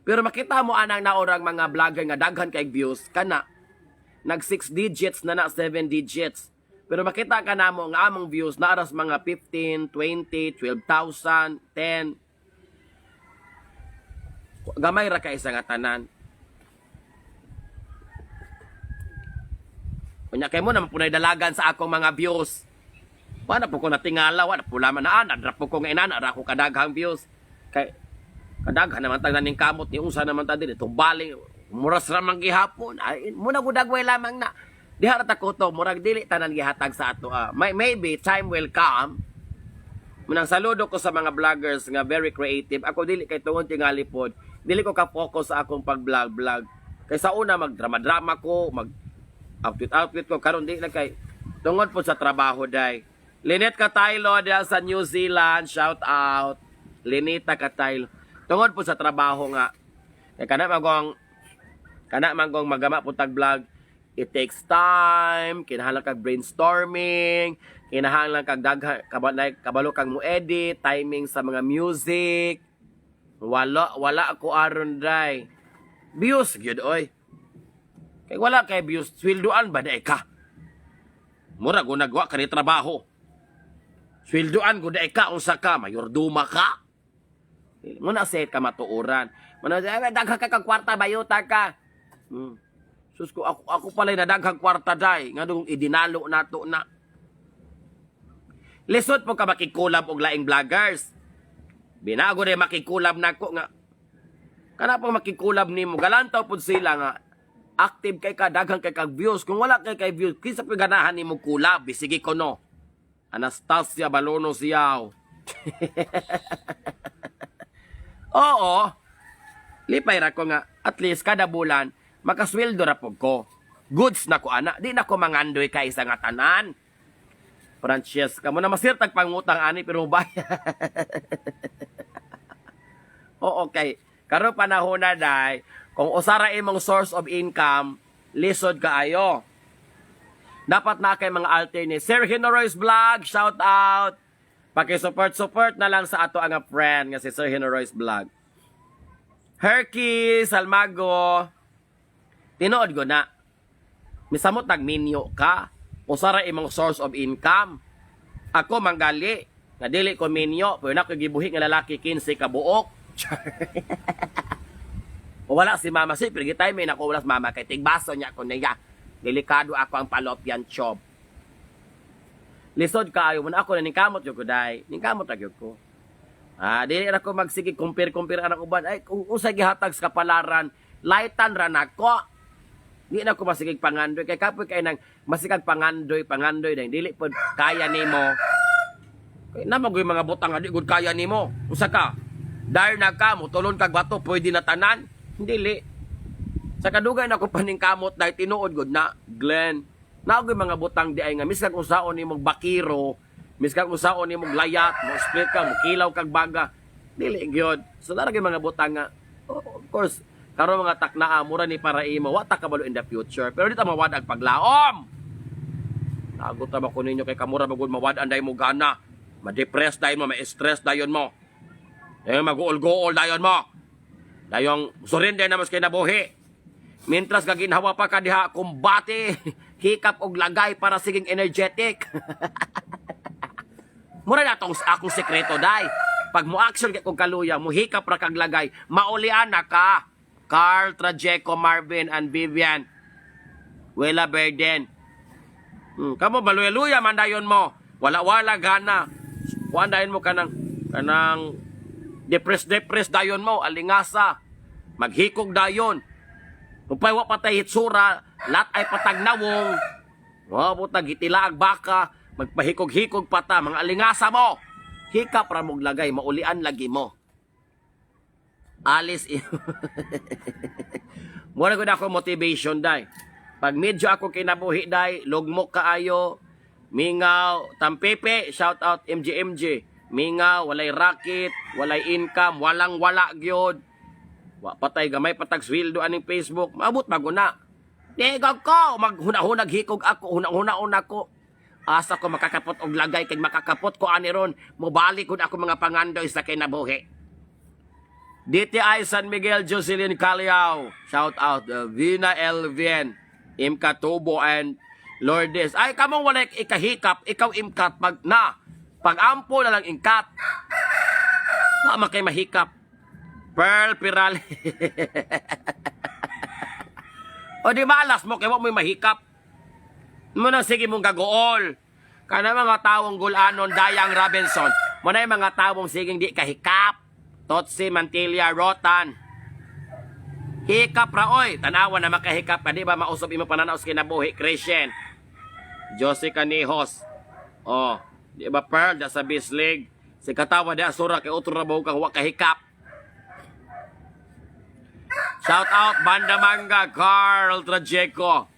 Pero makita mo anang naorang mga vlogger nga daghan kay views kana nag 6 digits na 7 digits. Pero makita ka na mo nga among views na aras mga 15, 20, 12,000, 10. Gamay ra kay isa nga tanan. Kunya kay mo naman punay dalagan sa akong mga views. Wala po ko natingala, wala po laman na nadra po ko nga inana, ra ko kadaghang views. Kay kadaghan naman tag naning kamot ni unsa naman ta dili tumbali muras ra man gihapon. Ay muna ko dagway lamang na. Diha ra ta ko to murag dili tanan gihatag sa ato. Maybe time will come. Munang saludo ko sa mga vloggers nga very creative. Ako dili kay tungod tingali pod. Dili ko ka-focus sa akong pag-vlog. Kay sa una magdrama-drama ko, mag outfit ko karon di na kay tungod po sa trabaho day. Linet Kataylo diya sa New Zealand, shout out. Linita Kataylo. Tungod po sa trabaho nga. Kay kana manggong magama po tag vlog. It takes time, kinahanglan kag brainstorming, kinahanglan kag kabalo kag mo edit, timing sa mga music. Wala ako aron day. Views gyud oy. Kay wala kay views, sweldoan ba day ka? Mura go nagwa ka ni trabaho. Sweldoan go day ka unsa ka, mayorduma ka. Muna set ka matuoran. Muna daghang ka kag kwarta bayuta ka. Sus ko ako pala na daghang kwarta day nga dong idinalo nato na. Lisod po ka makikulab og laing vloggers. Binago rin makikulab nako nga. Kana po makikulab nimo galantaw pud sila nga active kay ka daghang kay kag views. Kung wala kay views, kinsa pa ganahan nimo kulab? Bisigi ko no. Anastasia Balono siyaw. Oo. Lipay ra ko nga at least kada bulan makasweldo ra pud ko. Goods na ko ana, di na ko mangandoy kay isa nga tanan. Francesca, mo na masirtag pangutang ani pero baya. Oo, okay. Karon panahon na day, kung usara imong source of income, lisod kaayo. Dapat na kay mga alternate. Sir Hinoroy's Vlog, shout out. Paki-support na lang sa ato ang friend nga si Sir Hinoroy's Vlog. Herky Salmago. Tinuod ko na. Misamot nagminyo ka. Usara imong source of income. Ako manggali. Nga dili ko minyo. Pero na ko gibuhi nga lalaki 15 ka buok. O wala si mama. Si pirgitay may nakuwala si mama. Kay tigbaso niya ko niya. Delikado ako ang palopyan chob. Lisod kaayo. Muna ako na ningkamot yung kuday. Ningkamot na yung ko. Dili ako magsige compare anak uban. Ay, kung usay gihatag sa kapalaran, laitan ra nako. Di na ako masigig pangandoy. Kay kapoy kay nang masigag pangandoy. Dahil dili po kaya nimo. Kaya naman yung mga butang nga di good kaya nimo. Usa ka. Dahil na ka mo, tulon kag bato, pwede na tanan. Dili. Sa kadugay na ko paningkamot dahil tinuod good na, Glenn. Naogoy mga butang di ay nga, miskag usaon ni mong bakiro, miskag usaon ni mong layat, mo split ka, mo kilaw kag baga. Dili gyud. So naragay mga butang nga, of course, karon mga taknaa mura ni para imo, wata kabalo in the future. Pero dito mawad ang paglaom. Nagot ta ba ko ninyo kay kamura bagud mawad anday mo gana. Ma-depress dayon mo, ma-stress dayon mo. Mag-uol-gool dayon mo. Dayong surrender na mas kay nabuhi. Mintras gaginhawa pa ka diha kumbate, hikap og lagay para siging energetic. Mura na tong akong sekreto day. Pag mo action kay kog kaluya, mo hikap ra kag lagay, maulian na ka. Carl, Trajeco, Marvin, and Vivian. Wela Burden. Kamo baluya-luya man dayon mo. Wala-wala gana. Kuan dayon mo kanang depress dayon mo, alingasa. Maghikog dayon. Kung pa'y patay hitsura, lat ay patagnawong. Putag itilaag baka, magpahikog-hikog pata, mga alingasa mo. Hikap ra mong lagay, maulian lagi mo. Alis. Muna ko na ako motivation, day. Pag medyo ako kinabuhi, day, lugmok kaayo, mingaw, tampepe, shout out MJ. Mingaw, walay racket, walay income, walang-wala gyud. Patay gamay patag sweldo aning Facebook, maabot bago na. Digag ko, maghuna-hunag hikog ako, hunang-hunaon ako. Asa ko makakapot og lagay kay makakapot ko ani ron mobalik kun ako mga pangandoy sa kinabuhi. DTI San Miguel Jocelyn Caliao. Shout out Vina Elvien, Imka Tubo and Lourdes. Ay kamong wala ikahikap, ikaw imkat pag ampo na lang ingkat. Wa man kay mahikap. Pearl Piral. O di malas mo kay wa mo mahikap. Mo na sige mong gagool. Kana mga tawong gulanon Dayang Robinson. Mo na mga tawong siging di kahikap. Totsi Mantilla Rotan. Hikap ra oy, tanawa na makahikap ka di ba mausob imo pananaw sa kinabuhi Christian. Josie Canijos. Oh, di ba Pearl da sa Bislig. Si katawa da sura kay utro ra kang wa kahikap. Shout out Banda Manga Carl Trajeco.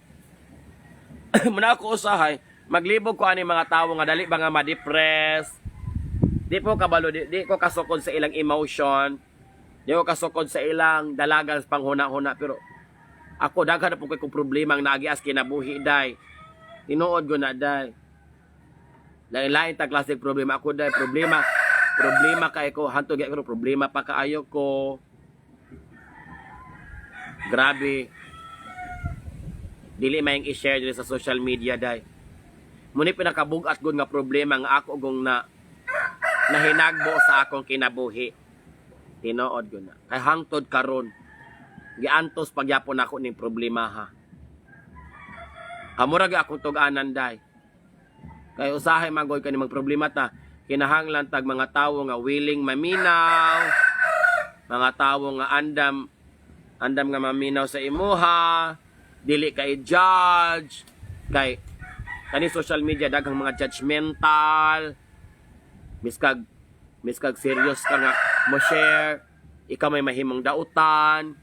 Muna ako usahay, maglibog ko ani mga tawo nga dali ba nga ma-depress. Di po kabalo, di ko kasukod sa ilang emotion. Di ko kasukod sa ilang dalagang panghuna-huna. Pero ako, daghan na po kong problema ang nagias kinabuhi, day. Tinuod ko na, day. Lain-lain ta klaseng problema. Ako, day, problema kay ko. Hantog ko, problema pa kaayo ko. Grabe. Dili mayang i-share dili sa social media, day. Muni pinakabugat gud nga problema nga ako gong nahinagbo sa akong kinabuhi. Tinuod ko na. Kay hangtod karon. Giantos pagyapon ako ning problema ha. Amurag akong tug-anan day. Kay usahay magoy kani mag problema ta. Kinahanglan tag mga tawo nga willing maminaw. Mga tawo nga andam nga maminaw sa imuha. Dili kay judge. Kay kani social media daghang mga judgmental. Miskag serious ka nga mo share, ikaw may mahimong dautan,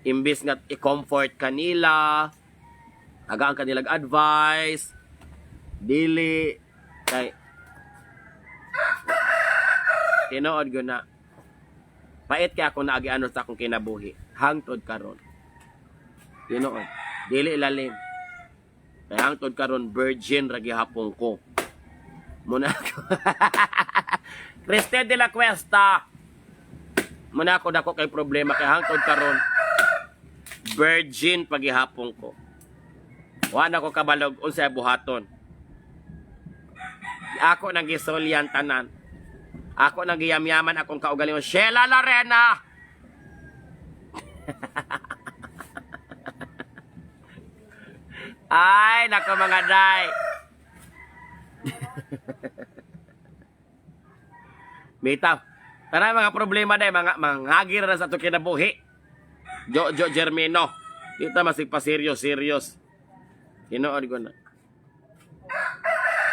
imbis nga i-comfort kanila, agaan kanilang advice, dili, kay, tinuod ko na, pait kaya ako naagiano sa akong kinabuhi, hangtod karon, tinuod, dili ilalim, kay hangtod karon virgin ragi hapon ko, muna ako, Christian de la Cuesta. Muna ako dako kay problema kay hangtod karon. Virgin pagihapon ko. Wa na ko kabalog unsay buhaton. Ako nang gisulyan tanan. Ako nang giyamyaman akong kaugalingon. Sheila Lorena. Ay, nako mga day. Bitaw. Tanay mga problema day, mga ngagir na sa ito kinabuhi. Jojo Germino. Dito masig pa serious. Hinood ko na.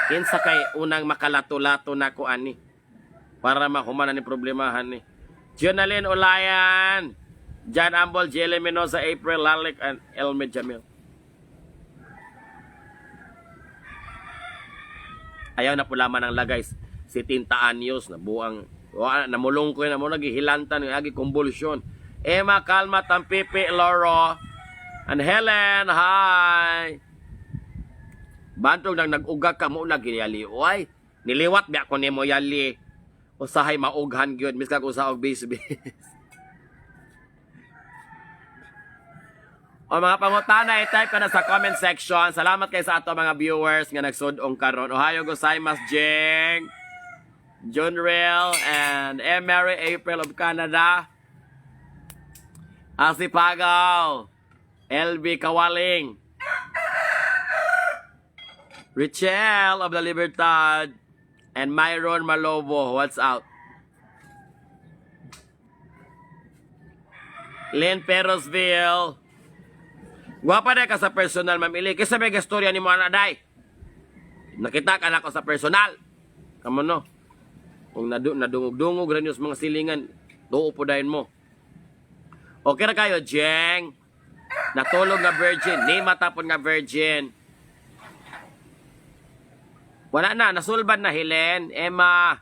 Kinsa kay unang makalato-lato na ko ani. Para mahumanan ni problemahan ni. Jonalyn Olayan. John Ambol, Jelly Menosa, April Lalik, and Elme Jamil. Ayaw na pulaman ang lagay. Si Tinta Anyos na buang namulong ko na mo nagihilantan ng agi konvulsyon. Emma Calma Tampipi Loro and Helen, hi. Bantog nang nag-ugag ka mo nagiyali. Oy, niliwat biya ko nimo yali. Usahay maughan gyud miska ko sa og base. O mga pangutana, i-type ka na sa comment section. Salamat kayo sa ato mga viewers nga nagsudong karon. Ohayo gozaimasu, Jeng. Junrel and Mary April of Canada. Asipagaw. LB Kawaling. Richelle of the Libertad. And Myron Malobo. What's out? Lynn Perosville. Gwapa na ka sa personal, Ma'am Ili. Kasi may gastorya ni mo anaday. Nakita ka na ako sa personal. Kamu no? Kung nadungog-dungog rin yung mga silingan, tuo po dahin mo. Okay na kayo, Jeng. Natulog nga virgin. Ni matapon nga virgin. Wala na. Nasulban na, Helen. Emma.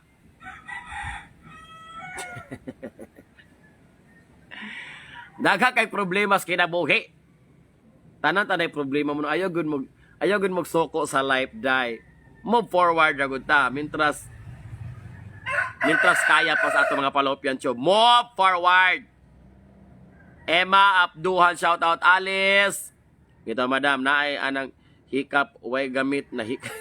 Daga kay problema sa kinabuhi. Tanan-tanay problema mo. Ayaw gud mo soko sa life, day. move forward agud ta. Mintras kaya pa sa ato mga fallopian tube. Move forward. Emma Abduhan, shout out. Alice. Ito madam, naay anang hikap, way gamit na hikap.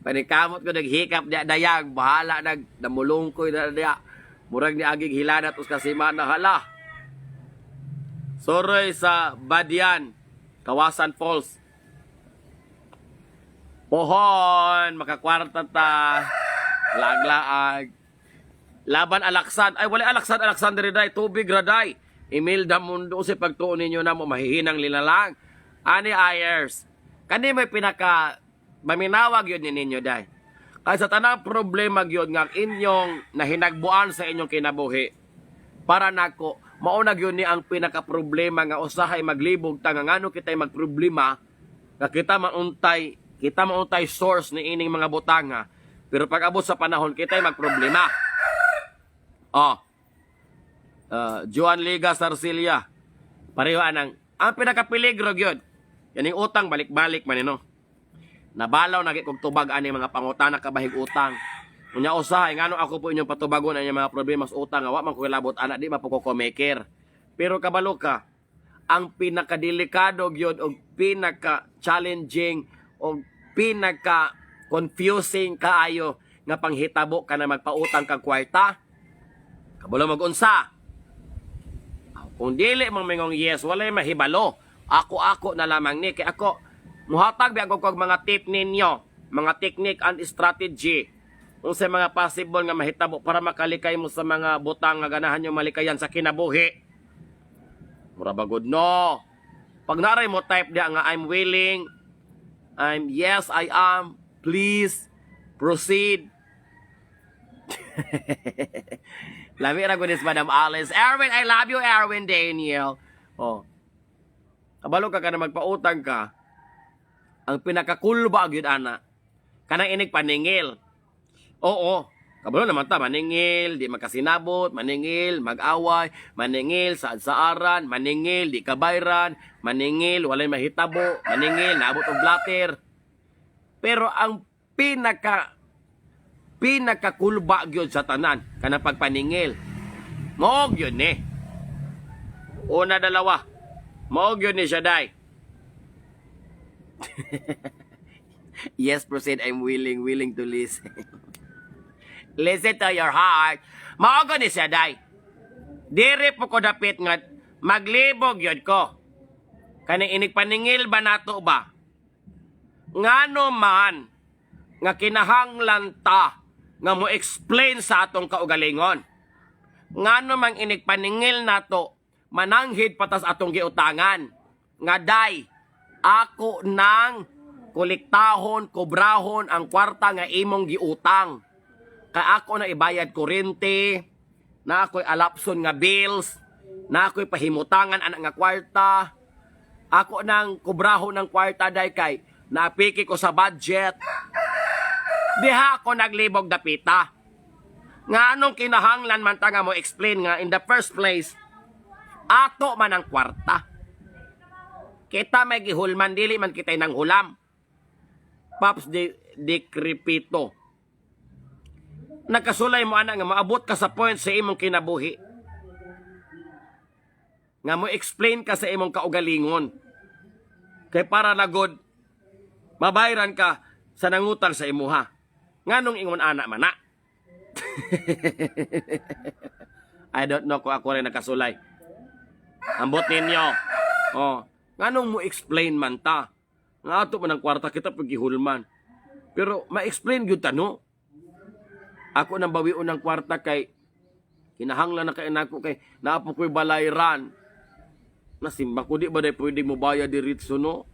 Panikamot ko naghikap diya dayag, bahala namulungkoy na diya. Murag ni agig hilanat us kasima na hala. Soroy sa Badian, Kawasan Falls. Pohon, makakwarta ta. Laglaag. Laban Alaksan. Ay, wala Alaksan day. Tubig raday. Imelda Mundo si pagtuon ninyo na mo mahihinang linalang. Ani Ayers. Kani may pinaka maminawag yun ninyo day. Kaya sa tanang problema yun nga inyong nahinagbuan sa inyong kinabuhi. Para nako, maunag yun ni ang pinaka problema nga usahay maglibog ta nga ngano kita'y magproblema nga kita mauntay source ni ining mga butanga. Pero pag abot sa panahon kita'y magproblema. Juan Liga Sarcilia. Pareho anang ang pinaka-peligro gyud. Yaning utang balik-balik man no. Nabalaw na kog tubag ani mga pangutana kabahig utang. Unya usahay ngano ako po inyong patubagon ani mga problema sa utang wa man ko labot ana di mapuko-maker. Pero kabalo ka ang pinaka-delikado gyud og pinaka-challenging og pinaka-confusing kaayo nga panghitabo ka na magpautang kag kwarta. Kabalo mag-unsa. Kung dili mang mingong yes, walay mahibalo. Ako na lamang ni. Kaya ako, muhatag biya ko kag mga tip ninyo, mga technique and strategy. Kung sa mga possible nga mahitabo para makalikay mo sa mga butang nga ganahan nyo malikayan sa kinabuhi. Mura bagod no. Pag naray mo type diya nga I'm willing, yes I am, please, proceed. Lami ra gunis Madam Alice. Erwin, I love you, Erwin Daniel. Kabalo ka na magpautang ka. Ang pinakakulba gyud ana. Kanang inig paningil. Oo. Kabalo naman ta maningil, di makasinabot, maningil, mag-away, maningil saaran, maningil di kabayran, maningil walay mahitabo, maningil naabot og blatter. Pero ang pinakakulba gyud sa tanan kanang pagpaningil. Mao gyud ni. Una dalawa. Mao gyud ni siya day. Yes, proceed. I'm willing to listen. Listen to your heart. Mao gyud ni siya day. Diri po ko dapit nga maglibog gyud ko. Kanang inig paningil ba nato ba? Ngano man nga kinahanglan ta nga mo explain sa atong kaugalingon. Ngano mang inigpaningil nato mananghid patas atong giutangan. Nga day, ako nang kolektahon, kobrahon ang kwarta nga imong giutang. Kaya ako na ibayad kuryente, na ako'y alapson nga bills, na ako'y pahimutangan anak nga kwarta. Ako nang kobrahon ng kwarta day kay napiki ko sa budget. Diha ako naglibog dapita. Nga anong kinahanglan man ta nga mo explain nga in the first place, ato man ang kwarta. Kita may gihulman, dili man kita'y nang hulam. Paps de Crepito. Nakasulay mo ana nga maabot ka sa point sa imong kinabuhi. Nga mo explain ka sa imong kaugalingon. Kay para lagod, mabayran ka sa nangutang sa imuha. Nganong ingon anak man na? I don't know kung ako rin nakasulay. Ambot ninyo. Nganong mo explain man ta? Nga ato man ang kwarta kita pagihulman. Pero ma-explain gyud ta no? Ako nang bawion ng kwarta kay kinahanglan na kay nako kay naapo ko'y balayran. Nasimba ko di ba day pwede mo bayad diretso no?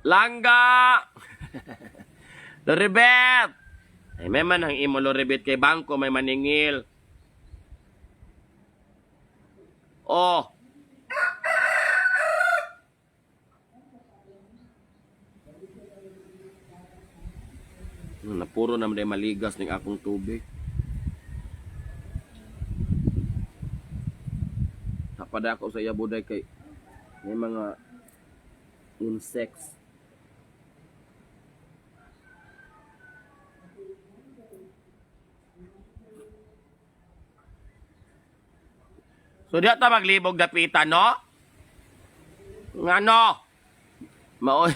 Langga! Loribet! Ay, may man ang imo Loribet kay bangko, may maningil. Napuro naman day maligas ng akong tubig. Napada ako sa iyabuday kay May mga insects. So di ata maglibog dapitan, no? Ngano? Mao.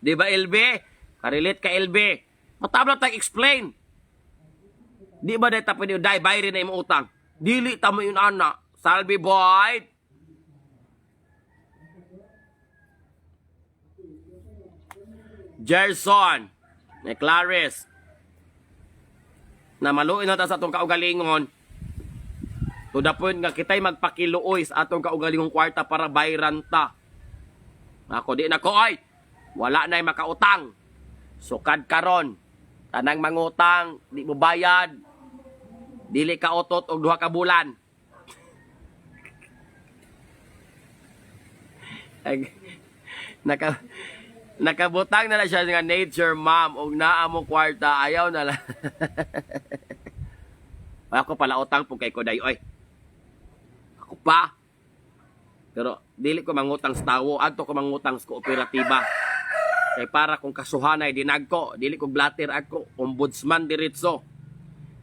Di ba, LB? Karelate ka, LB. Matabla tayong explain. Di ba dahil tapos dahil bayrin na yung utang? Dili tamo yun, anak. Salvi, boy. Gerson. Ni Clarice. Na maluin na ta sa itong kaugalingon. To the point nga kita'y magpakiluoy sa atong kaugalingong kwarta para bayran ta. Ako di na ko, ay. Wala na'y makautang. Sukad karon. Tanang mangutang, di mo bayad. Dili ka otot og 2 ka bulan. Nakabutang na siya nga nature mom og naa mo kwarta, ayaw na lang. Ako pala utang po kay Koday, oy. Ako pa. Pero dili ko mangutang sa tawo, adto ko mangutang sa kooperatiba. Kay para kung kasuhanay dinag ko, dili ko blatter ako, ombudsman diretso.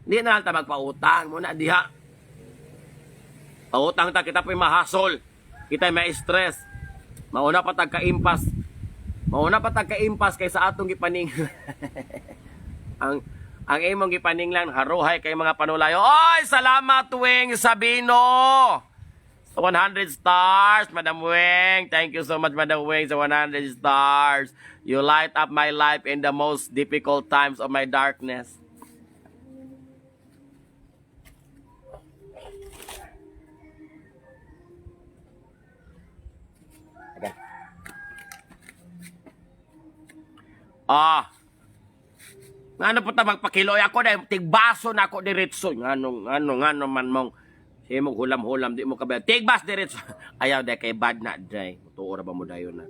Di na lang ta magpautang muna diha. Pautang ta kita po'y mahasol. Kita may stress. Mauna pa tagka-impas. Mauna pa tagka-impas kay sa atong gipaning. ang imong gipaning lang haruhay kay mga panulayo. Oy, salamat Wing Sabino. 100 stars, Madam Wing. Thank you so much, Madam Wing, sa 100 stars. You light up my life in the most difficult times of my darkness. Okay. Ngano po ta magpakiloy ako dahil tigbaso na ako diretso. Ngano man mong siya mong hulam-hulam, di mo kabaya. Tigbas diretso. Ayaw dahil kay bad na dahil. Tuora ba mo dayon na.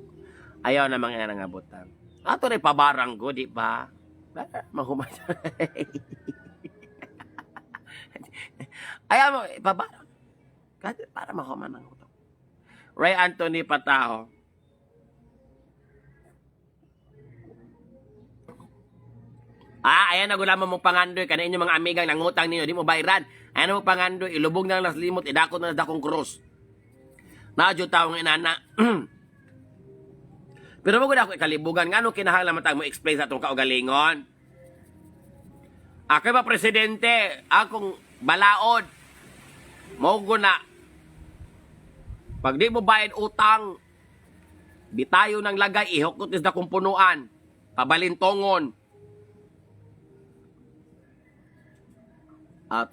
Ayaw na mga nangabutan. Ato rin pabarang ko, di ba? Mahumay. Ayaw mo, pabarang. Para mahuman ng utang. Ray Anthony Pataho. Ayan na gulaman mong pangandoy. Kana inyong mga amigang nangutang ninyo, di mo bayran. Ayan mo pangandoy, ilubog na lang limot, idakot na dakong krus. Nadyo taong inana. Pero wag na ako ikalibugan. Nga nung kinahanglan matang mo explain sa itong kaugalingon. Ako ba presidente, akong balaod. Mogo na. Pag di mo bayad utang, bitayo ng lagay, ihukot is na kung punuan. Pabalintongon. At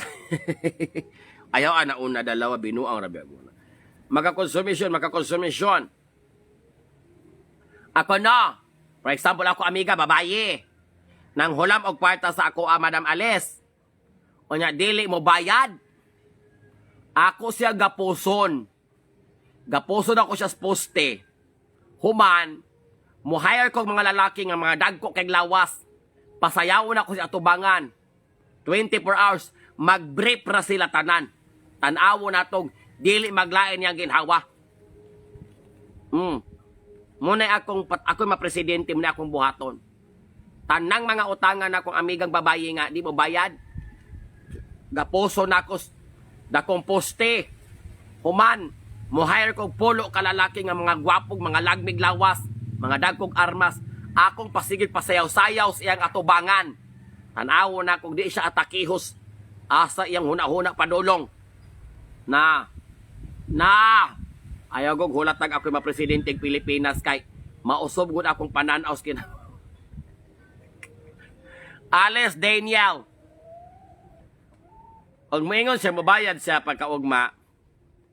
ayaw na una, dalawa, binuang rabi aguna. Makakonsumisyon. Ako no, for example, ako amiga, babaye. Nang hulam og kwarta sa ako, Madam Alice. O nya, dili mo bayad. Ako siya gapuson. Gapuson ako siya sa poste. Human, mo hire ko mga lalaki nga mga dagko kay lawas. Pasayawon ako siya atubangan. 24 hours, mag-brief ra sila tanan. Tanawo na tong dili maglain yang ginhawa. Muna ako mapresidente, muna akong buhaton. Tanang mga utangan akong amigang babae nga, di mo bayad. Gapuso na ako, dakong poste. Human, mo hire kong pulo kalalaki nga mga gwapog, mga lagmig lawas, mga dagkog armas. Akong pasigil pasayaw-sayaw sa iyang atubangan. Tanawo na kung di siya atakihos, asa iyang huna-huna padulong. Ayaw kong hulatag ako yung presidente ng Pilipinas kay mausob gud akong pananaw sa kina. Alice Daniel. Og moingon siya, mabayad siya pagkaugma.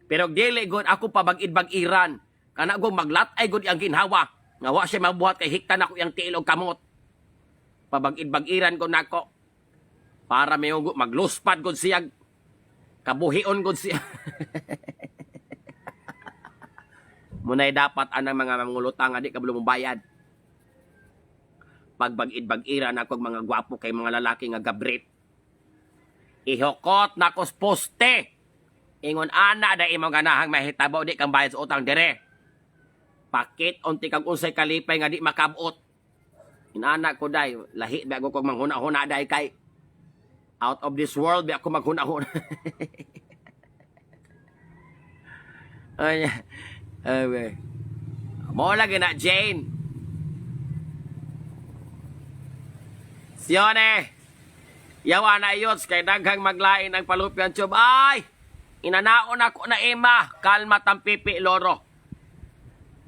Pero dili gud ako pabagid-bag-iran. Kana gud maglatay gud ang ginhawa. Nga wa siya mabuhat kay hiktan ako yang tiil og kamot. Pabagid-bag-iran ko nako. Para may magluspad gud siya. Kabuhion gud siya. Munay dapat anang mga mangulutang nga di ka bulong bayad. Pagbag-id-bag-ira na kong mga gwapo kay mga lalaki nga gabrit. Ihokot na ko poste. Ingon ana da imong ganahang mahitabo di kang bayad sa utang dire. Pakit unti kang unsay kalipay nga di makabot. Inana ko day, lahi ba ako kung manghuna-huna day kay out of this world ba ako maghuna-huna. Ay, ay, mo lagi na Jane. Sione. Yawa na iyots kay daghang maglain ang palupyan tube. Ay! Inanaon ako na ima. Kalma tampipi loro.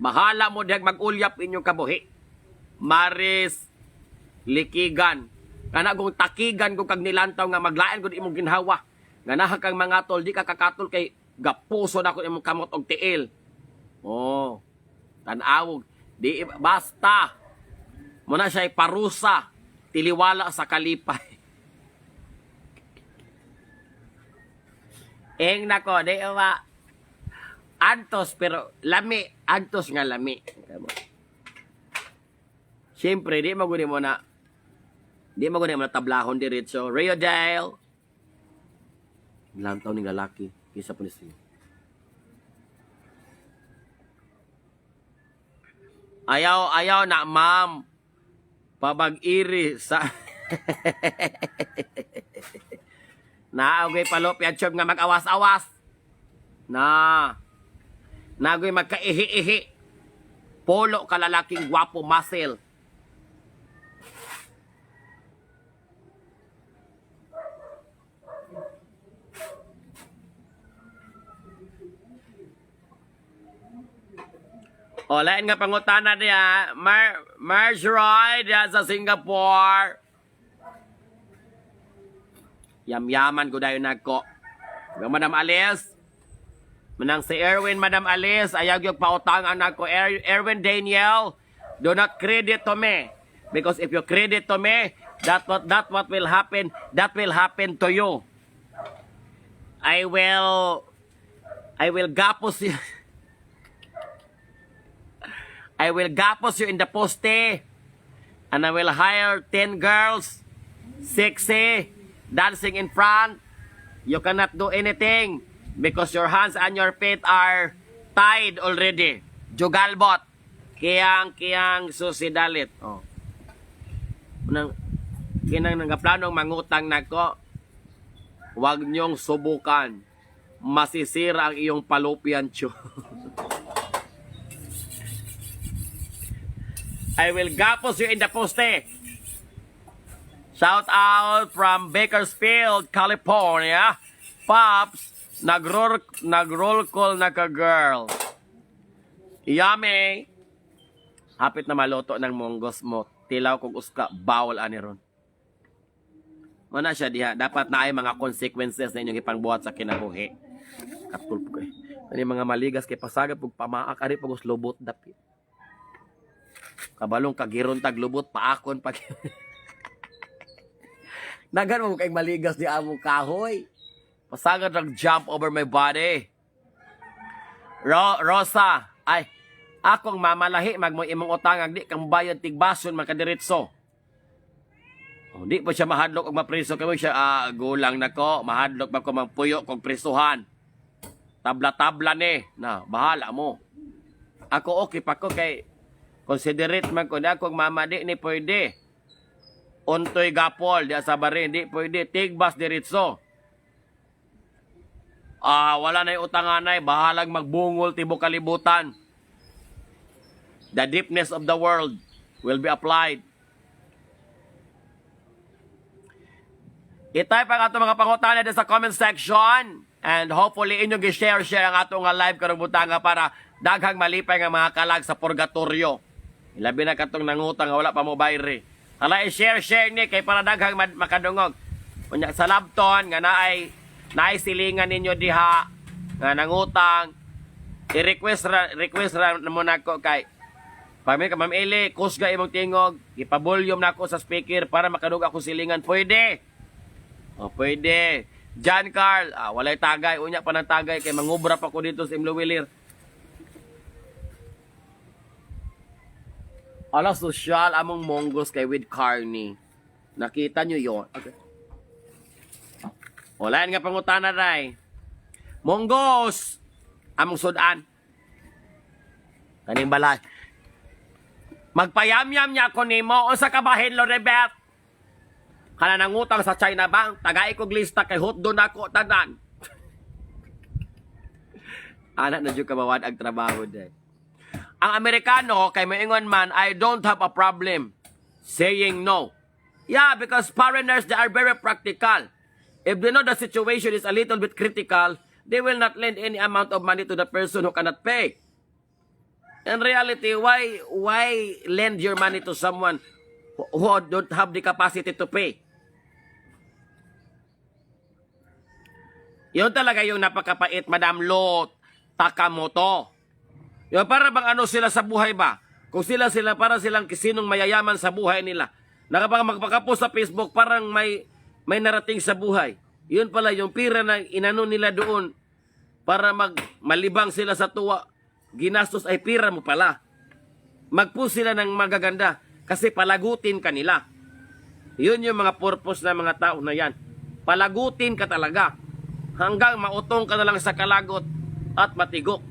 Bahala mo dihag mag-ulyap inyong kabuhi. Maris Likigan. Kana kung takigan ko kag nilantaw nga maglain ko di imong ginhawa. Ganaha kang mga tol di ka kakatol kay gapuso na ko imong kamot og tiil. Oh. Tanawog di basta. Muna siya parusa tiliwala sa kalipay. Eng nako di ba antos pero lami antos nga lami. Siyempre, di mo na tablahon diretso. Rio Dale. Lantaw ni lalaki. Kisa po niya. Ayaw na, ma'am. Pabag-iri sa... Naagay palopyan chub nga mag-awas-awas. Naagay magka-ihi-ihi. Polo ka lalaking gwapo muscle. O, lain nga pangutana niya, Marjorie diya sa Singapore. Yam-yaman ko dayo nagko. Madam Alice. Manang si Erwin, Madam Alice, ayag yung pautang anak ko. Erwin Daniel, do not credit to me. Because if you credit to me, that what will happen, that will happen to you. I will gapos you. I will gapos you in the poste. And I will hire 10 girls, 60, dancing in front. You cannot do anything because your hands and your feet are tied already. Jugalbot. Kiyang susidalit. Oh. Kinang nangaplanong mangutang nako. Huwag niyong subukan. Masisira ang iyong fallopian tube. I will gapos you in the poste. Shout out from Bakersfield, California. Pops, nag-roll call na ka girl. Yummy. Hapit na maluto ng monggos mo. Tilaw kong uska, bawal ani ron. Mana siya diha, dapat na ay mga consequences na inyong ipangbuhat sa kinabuhi. Katulpo ko eh. Ano mga maligas kay pasagad pag pamaak, ari pag uslobot dapit. Kabalong kagiron taglubot paakon pag nagan mo kay maligas di among kahoy. Pasagad rag jump over my body. Rosa, ay akong mamalahi magmo imong utang di kang bayad tigbason makadiretso. Oh, di pa siya mahadlok og mapreso kay siya gulang nako, mahadlok pa ko mangpuyo kog presuhan. Tabla-tabla ni, na bahala mo. Ako okay pa ko kay considerate man ko na kung mama di ni pwede. Untoy gapol di sa barin di pwede tigbas diretso. Wala na yung utanganay, bahalag magbungol tibok kalibutan. The deepness of the world will be applied. I-type ang ato mga pangutana sa comment section and hopefully inyong i-share ang ato nga live karong butanga para daghang malipay nga mga kalag sa purgatorio. Labi na katong nangutang wala pa mo bayre. Hala i-share ni kay para daghang makadungog. Unya sa labton nga naay silingan ninyo diha nga nangutang i-request ra mo nako kay pag may Ma'am Eli kusga imong tingog ipa-volume nako sa speaker para makadug ako silingan pwede. O pwede. John Carl, walay tagay unya pa nang tagay kay mangubra pa ko dito sa Imlowilir. Ala social among monggos kay with Carney. Nakita nyo yon? Okay. Wala nga pangutana ray. Monggos! Among sudan. Kaning balay. Magpayamyam niya ako nimo. O sa kabahin, Lorebet. Kana nangutang sa China Bank. Tagay kong lista kay hotdo na ako tanan. Anak na dyan kabawan ang trabaho din. Ang Amerikano, kay maingon man, I don't have a problem saying no. Yeah, because foreigners, they are very practical. If they know the situation is a little bit critical, they will not lend any amount of money to the person who cannot pay. In reality, why lend your money to someone who don't have the capacity to pay? Yun talaga yung napakapait, Madam Lot Takamoto. Yung para bang ano sila sa buhay ba? Kung sila para silang kisinong mayayaman sa buhay nila. Nakapag magpakapost sa Facebook, parang may narating sa buhay. Yun pala yung pira na inano nila doon para malibang sila sa tuwa. Ginastos ay pira mo pala. Magpost sila ng magaganda kasi palagutin ka nila. Yun yung mga purpose ng mga tao na yan. Palagutin ka talaga. Hanggang mautong ka na lang sa kalagot at matigok.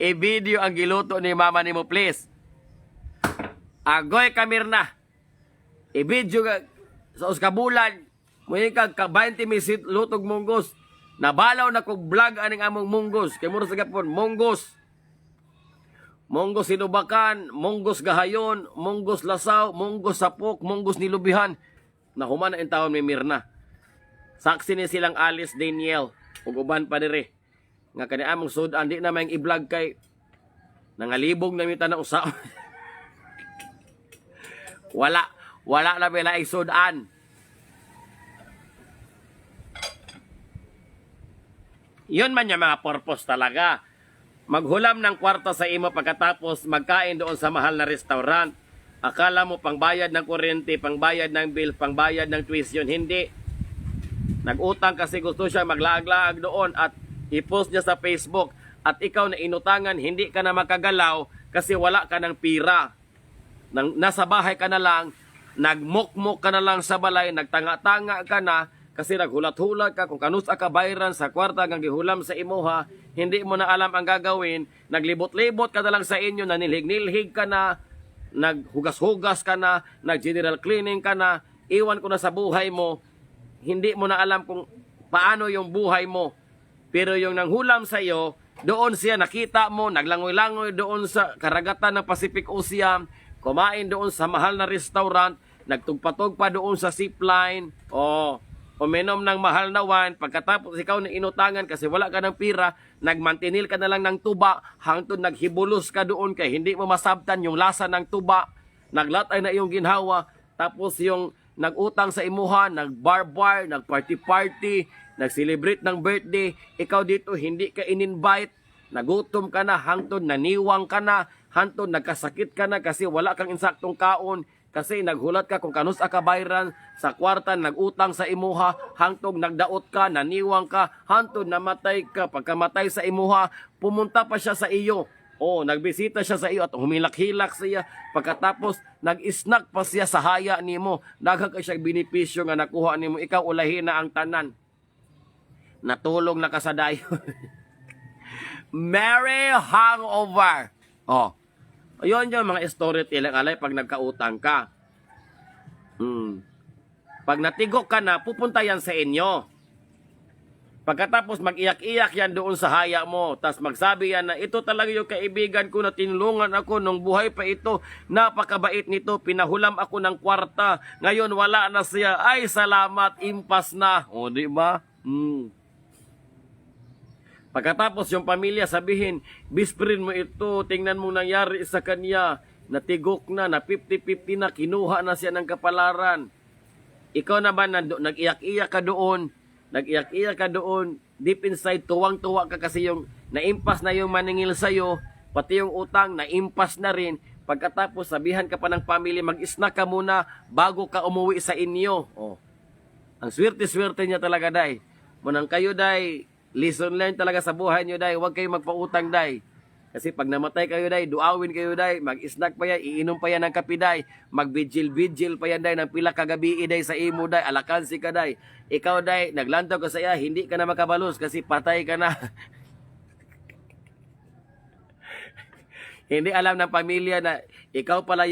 I-video ang giluto ni mama ni mo, please. Agoy kamirna. I-video ka sa uskabulan. Muli ka 20 misit lutog munggos. Nabalaw na kog vlog aning among munggos. Kay mura sa gapon, munggos. Munggos sinubakan, munggos gahayon, munggos lasaw, munggos sapok, munggos nilubihan. Nahuman na in taon may mirna. Saksi ni silang Alice Daniel. Ug uban pa dire. Nga kani among sudan di na may i-vlog kay nangalibog na mi tanang usa. wala na bela ay sudan. Yun man yung mga purpose talaga. Maghulam ng kwarta sa imo pagkatapos magkain doon sa mahal na restaurant. Akala mo pangbayad ng kuryente, pangbayad ng bill, pangbayad ng tuition. Hindi. Nag-utang kasi gusto siya maglaag-laag doon at i-post niya sa Facebook. At ikaw na inutangan, hindi ka na makagalaw kasi wala ka ng pira. Nasa bahay ka na lang, nagmukmuk ka na lang sa balay, nagtanga-tanga ka na kasi naghulat-hulat ka kung kanusa ka bayran sa kwarta ng gihulam sa imuha. Hindi mo na alam ang gagawin. Naglibot-libot ka na lang sa inyo, nanilhig-nilhig ka na, naghugas-hugas ka na, nag-general cleaning ka na, iwan ko na sa buhay mo, hindi mo na alam kung paano yung buhay mo. Pero yung nanghulam sa iyo, doon siya nakita mo, naglangoy-langoy doon sa karagatan ng Pacific Ocean, kumain doon sa mahal na restaurant, nagtugpatog pa doon sa zipline, uminom ng mahal na wine, pagkatapos ikaw na inutangan kasi wala ka ng pira, nagmantinil ka na lang ng tuba, hangtod naghibulos ka doon kay hindi mo masabtan yung lasa ng tuba, naglatay na iyong ginhawa, tapos yung nag-utang sa imuha, nag-bar-bar, nag-party-party, nag-celebrate ng birthday, ikaw dito hindi ka in-invite, nagutom ka na, hangtod naniwang ka na, hangtod nagkasakit ka na kasi wala kang insaktong kaon, kasi naghulat ka kung kanus ka bayran sa kwarta, nag-utang sa imuha, hangtod nagdaot ka, naniwang ka, hangtod namatay ka, pagkamatay sa imuha, pumunta pa siya sa iyo. Nagbisita siya sa iyo at humilak-hilak siya. Pagkatapos, nag-snack pa siya sa haya nimo. Daghang siya benepisyo nga nakuha nimo. Ikaw ulahin na ang tanan. Natulog na ka sa dayo. Merry hangover. Ayun yung mga storytelling alay pag nagkautang ka. Pag natigok ka na, pupunta yan sa inyo. Pagkatapos mag-iyak-iyak yan doon sa haya mo. Tapos magsabi yan na ito talaga yung kaibigan ko na tinulungan ako nung buhay pa ito. Napakabait nito. Pinahulam ako ng kwarta. Ngayon wala na siya. Ay salamat, impas na. Di ba? Pagkatapos yung pamilya sabihin, bisprin mo ito, tingnan mo nangyari sa kanya, natigok na 50-50 na, kinuha na siya ng kapalaran. Ikaw naman, nag-iyak-iyak ka doon, deep inside, tuwang-tuwa ka kasi yung naimpas na yung maningil sa'yo, pati yung utang, naimpas na rin. Pagkatapos, sabihan ka pa ng pamilya, mag-snack ka muna bago ka umuwi sa inyo. Ang swerte-swerte niya talaga, day. Munang kayo, day, lesson learned talaga sa buhay nyo, day. Huwag kayo magpautang, day. Kasi pag namatay kayo day, duawin kayo day, mag-snack pa yan, iinom pa yan ng kape day, mag-vigil pa yan day, ng pila kagabi day sa imo day, alakansi ka day. Ikaw day, naglantaw ka sa iya, hindi ka na makabalos kasi patay ka na. Hindi alam ng pamilya na ikaw pala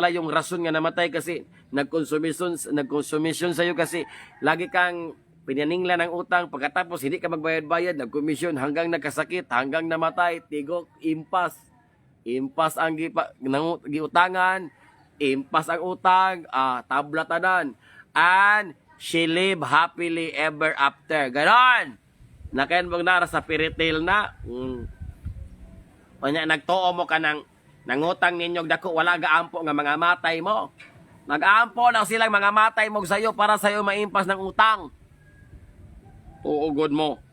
yung rason nga namatay kasi nagkonsumisyon sa iyo kasi lagi kang pinaningla ng utang, pagkatapos hindi ka magbayad-bayad, nagkomisyon hanggang nagkasakit, hanggang namatay, tigok, impas. Impas ang giutangan, impas ang utang, tablatanan. And she live happily ever after. Ganon! Nakayan mong nara sa fairytale na. Kanya nagtuo mo ka ng nangutang ninyong dako, wala gaampo nga mga matay mo. Nag-aampo lang silang mga matay mo sa'yo para sa'yo maimpas ng utang. Uugod mo.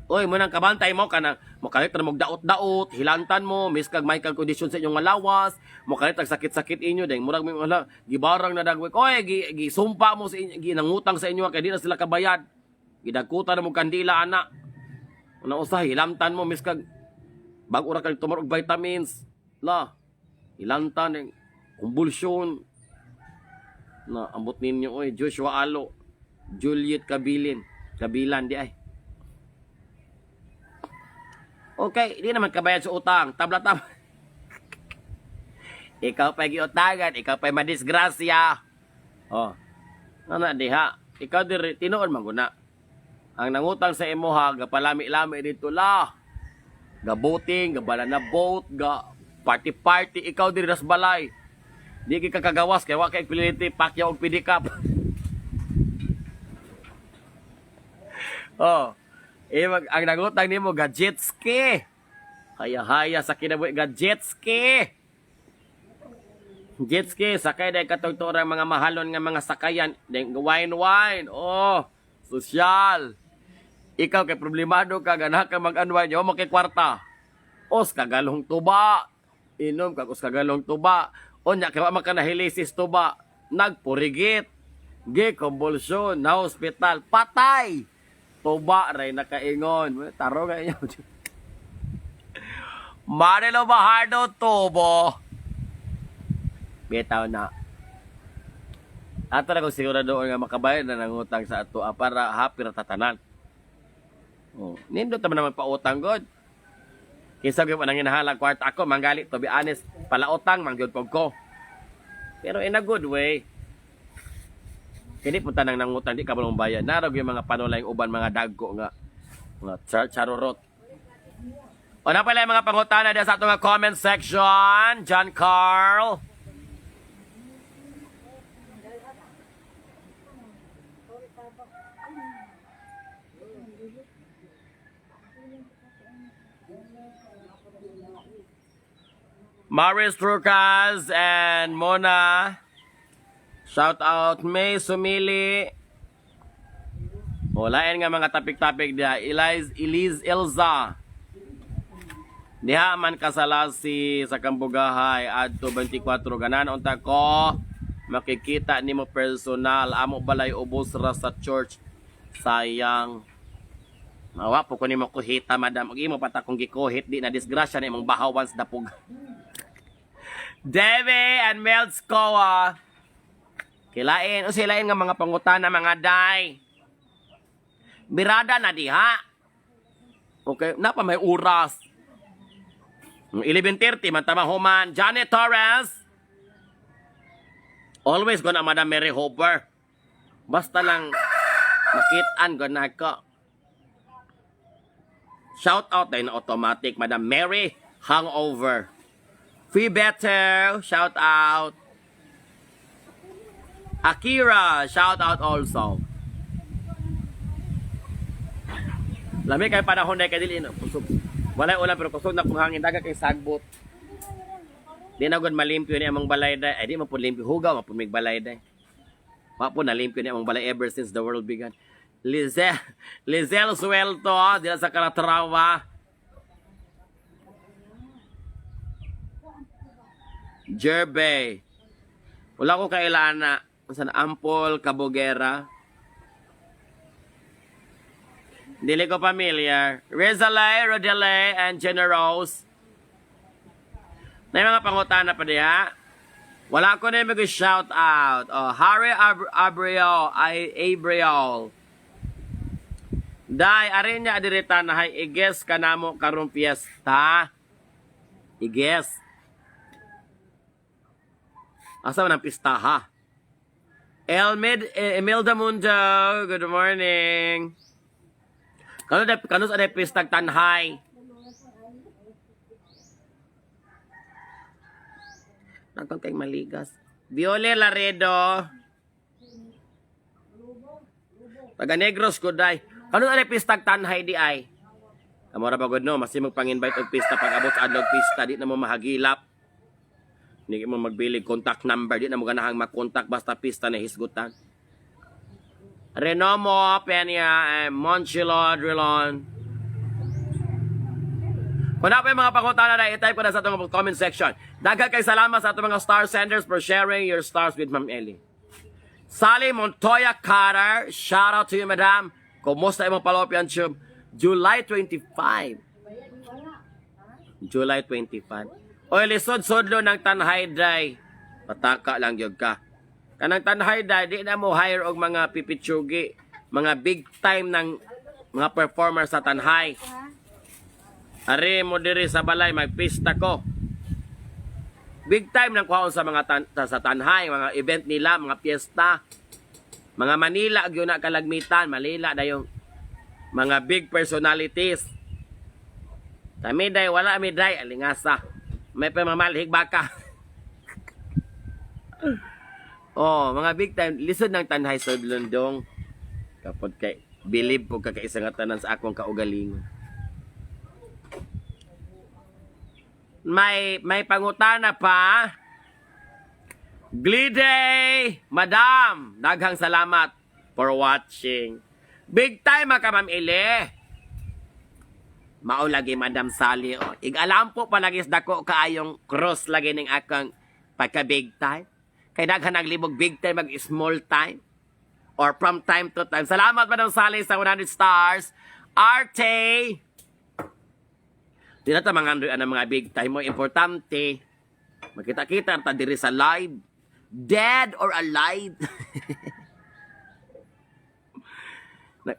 Uy, munang kabantay mo ka na makalit na magdaot-daot, hilantan mo, miskag may kondisyon sa inyong malawas, makalit ang sakit-sakit inyo, dahil murag may wala, gibarang na dagwik, oy, gisumpa mo sa inyo, ginangutang sa inyo, kaya di na sila kabayad. Gidagkutan na mong kandila, anak. Unang usa, hilantan mo, miskag, bago ra kang tumorog vitamins, hilantan, kumbulsyon, na ambot ninyo, oy, Joshua Alo, Juliet Kabilan di ay. Okay, di naman kabayad sa utang. Tabla-tabla. Ikaw pa'y giutangan, ikaw pa'y madisgrasya. Oh. Nana diha, ikaw diri tinuon man guna. Ang nangutang sa imuha, gapalami-lami dito la. Gabuting, gabalana boat, ga party-party, ikaw diri nas balay. Di ka kagawas kay wa kay piliti pakyaw og pidikap. Oh, ang nangutang nimo jet ski. Haya-haya sa kinabuhi jet ski. Jet ski, sakay day katugturang mga mahalon nga mga sakayan, wine. Oh, sosyal. Ikaw kay problemado ka ganahan ka mag-unwind, yo mo kay kwarta. Os kagalong tuba. Inom kag os kagalong tuba. Onya kay wa man ka nahilisis tuba. Nagpurigit. Gi-convulsion na hospital, patay. Tuba ray nakaingon. Taro nga inyo. Marilo Bahardo tubo. Bitaw na. Ato na kung sigurado nga makabayad na nangutang sa ato para happy ra tatanan. Oh, nindot naman pautang god. Kisa gyud nang hinahalang kwarta ako manggali to be honest, palautang mangyud pog ko. Pero in a good way. Kini punta nang nangutang di ka balong bayad. Narog yung mga panulayng uban mga dagko nga charorot. O na pala yung mga pangutana dyan sa atong comment section. John Carl. Maris Trucas and Mona. Shout out May Sumili. Lain nga mga topic dia. Eliz Elza. Diha man kasalasi sa Kambugahay adto 24 ganan unta ko makikita nimo personal amo balay ubos ra sa church. Sayang. Mawa po ko nimo kuhita madam ug imo pata kung gikuhit di na disgrasya ni imong bahawan sa dapog. Deve and Melskoa. Kilain, o silain nga mga pangutana mga day. Birada na diha. Okay, napa may oras. 11:30 man tamahuman. Janet Torres. Always gonna Madam Mary Hopper. Basta lang makitaan gonna ka. Shout out din automatic Madam Mary Hangover. Free better, shout out. Akira, shout out also. Lami kay panahon na kay dili no. Kusog. Walay ulan pero kusog na hangin daga kay sagbot. Di na gud malimpyo ni among balay day. Ay di man pud limpyo hugaw man pud mig balay day. Wa po na limpyo ni among balay ever since the world began. Lizel Suelto dila sa Calatrava. Jerbe. Wala ko kailana. San Ampol, Cabogera. Dili ko familiar. Rizalay, Rodele, and Jenna Rose. Na yung mga pangutana pa diha. Wala ko na yung mag-shout out. Oh, Harry Abriol. Day, arin niya adirita na hay iges ka na mo karong piyesta. Iges. Asa man ang pista ha? Emilda Mundo, good morning. Kano sa pistag tanhay? Nagkang kay maligas. Viole Laredo. Taga Negros ko day. Kano sa pistag tanhay di ay? Kamora pa good no, mas magpang-invite og pista pag abot sa adlog pista di na mo mahagilap. Hindi mo magbilig contact number di na mo ganahang mag-contact basta pista na hisgutan. Renomo, Peña, Monchilo, Drilon. Kung na po yung mga pangutana na i-type ko na sa itong comment section. Daghang kay salamat sa itong mga star senders for sharing your stars with Ma'am Ellie. Sally Montoya Carter, shout out to you, madam. Kumusta yung mga palopian tube? July 25. July 25. Oy, lisod-sodlo ng tanhay day. Pataka lang yun ka. Kanang tanhay day, di na mo hire og mga pipitsugi, mga big time ng mga performers sa tanhay. Ari mo diri sa balay, magpista ko. Big time ng kwaon sa mga sa tanhay, mga event nila, mga piyesta. Mga Manila, yun na kalagmitan, Manila na yung mga big personalities. Kami day, wala mi day, alingasa. May pamamalhig baka. Oh, mga big time, lisod ng tanhay sa Lundong. Kapag kay, believe po kakaisa nga tanan sa akong kaugalingon. May pangutana pa. Gliday, madam, daghang salamat for watching. Big time ka, Ma'am Ele. Mao lagi, Madam Sally. Oh. Ig-alam po palagi sa dako kaayong cross lagi ning akong pagka big time. Kay daghan naglibog big time mag small time or from time to time. Salamat Madam Sally sa 100 stars. Arte. Di na ta mga mga big time mo importante. Makita-kita ta diri sa live. Dead or alive.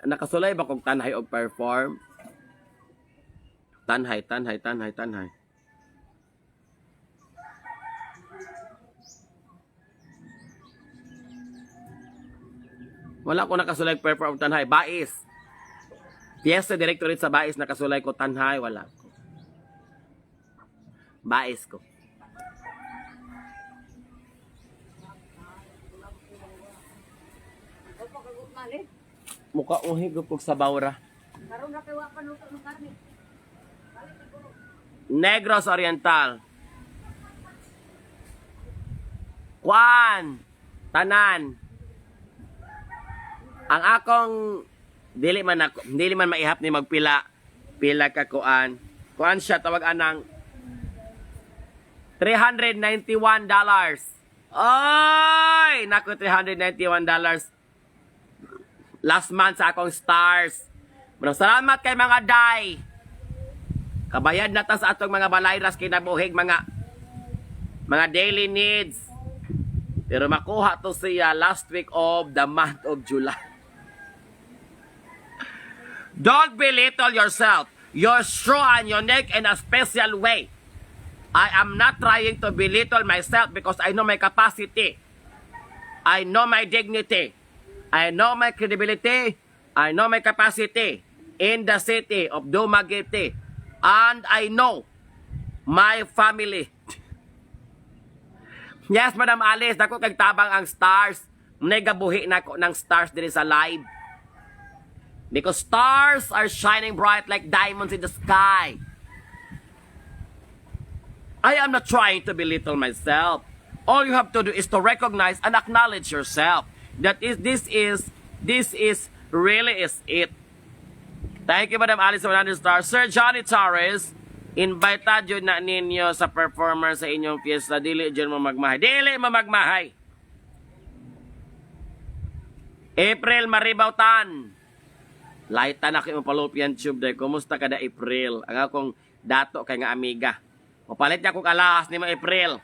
Nakasulay ba kung tanhay o perform? Tanhay. Wala ko nakasulay perform tanhay. Bais. Fiesta directorate sa Bais nakasulay ko tanhay. Wala ko. Bais ko. Mukha uhi gupog sa bawra. Negros Oriental. Kuan. Tanan. Ang akong dili man maihap ni magpila ka kuan. Kuan siya tawag anang $391. Oy, naku $391. Last month sa akong stars. Maraming salamat kay mga day. Kabayad na ta sa atong mga balayras kinabuhig mga daily needs. Pero makuha to siya last week of the month of July. Don't belittle yourself. You're strong and unique in a special way. I am not trying to belittle myself because I know my capacity. I know my dignity. I know my credibility. I know my capacity in the city of Dumaguete. And I know my family. Yes, Madam Alice, dako kay tabang ang stars. Negabuhi na ko ng stars diri sa live. Because stars are shining bright like diamonds in the sky. I am not trying to belittle myself. All you have to do is to recognize and acknowledge yourself. This is really is it. Thank you, Madam Alice, 100 stars. Sir Johnny Torres, invitad yun na ninyo sa performer sa inyong fiesta. Dili dyan mo magmahay. Dili mo magmahay. April Maribautan. Laita na kayo Fallopian tube day. Kumusta kada April? Ang akong dato kay nga amiga. Mapalit niya kong alahas ni mo April.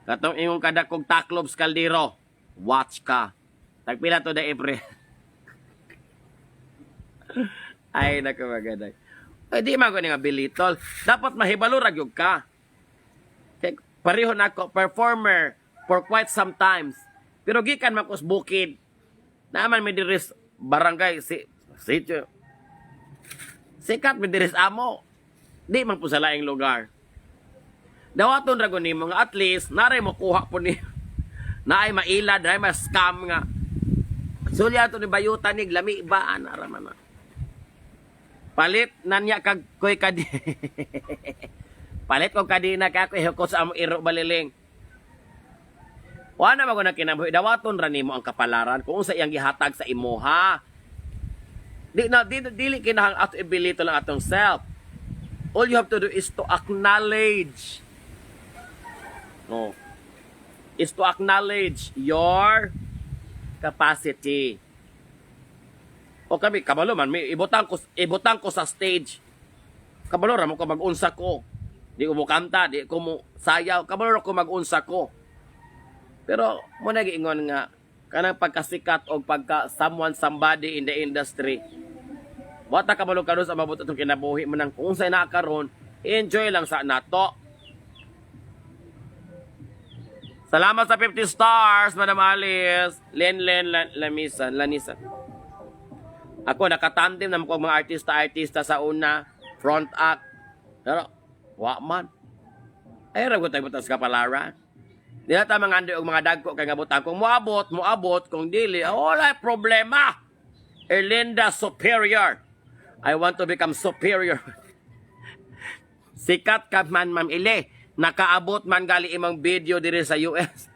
Katong imong kada kong taklobs kaldero. Watch ka. Tagpila to da April. Ay, nakamagaday. Ay, di man ko nga bilitol. Dapat mahibalo ragyog ka. Kaya pareho na ako, performer for quite some times. Pero gikan man ko sa bukid. Naaman may diris barangay sitio. Sikat may diris amo. Di man po sa laing lugar. Dawaton ragon nimo nga at least naray mo kuha po ni naay mailad, naay mas scam nga. Sulya to ni bayutan ni lami ba ana raman na. Palit nanya kag koy kadi. Palit ko kadina ka ko hukos amo iro baliling. Wala mo na kinabuhi. Dawaton ra nimo ang kapalaran kung unsa iyang gihatag sa imuha. Dili kinahang ato ibilito lang atong self. All you have to do is to acknowledge. No. Is to acknowledge your capacity. O kami, kabalo man, may ibutang ko sa stage. Kabalo ra mo ko mag-unsa ko. Di ko mo kanta, di ko mo sayaw. Kabalo ra ko mag-unsa ko. Pero, mo nag-iingon nga, kanang pagkasikat o somebody in the industry. Wata kabalo ka doon sa mabot itong kinabuhi mo nang kung sa'y nakakaroon, enjoy lang sa nato. Salamat sa 50 stars, Madam Alice. Lanisa. Ako, nakatandem naman ko mga artista sa front act. Pero, man. Ay, ragot tayo butas kapalaran. Di na tayo mga ando yung mga dagko kaya nga butang. Kung muabot, kung dili, wala problema. Erlinda Superior. I want to become superior. Sikat ka man, Ma'am Ile. Nakaabot man gali imong video diri sa US.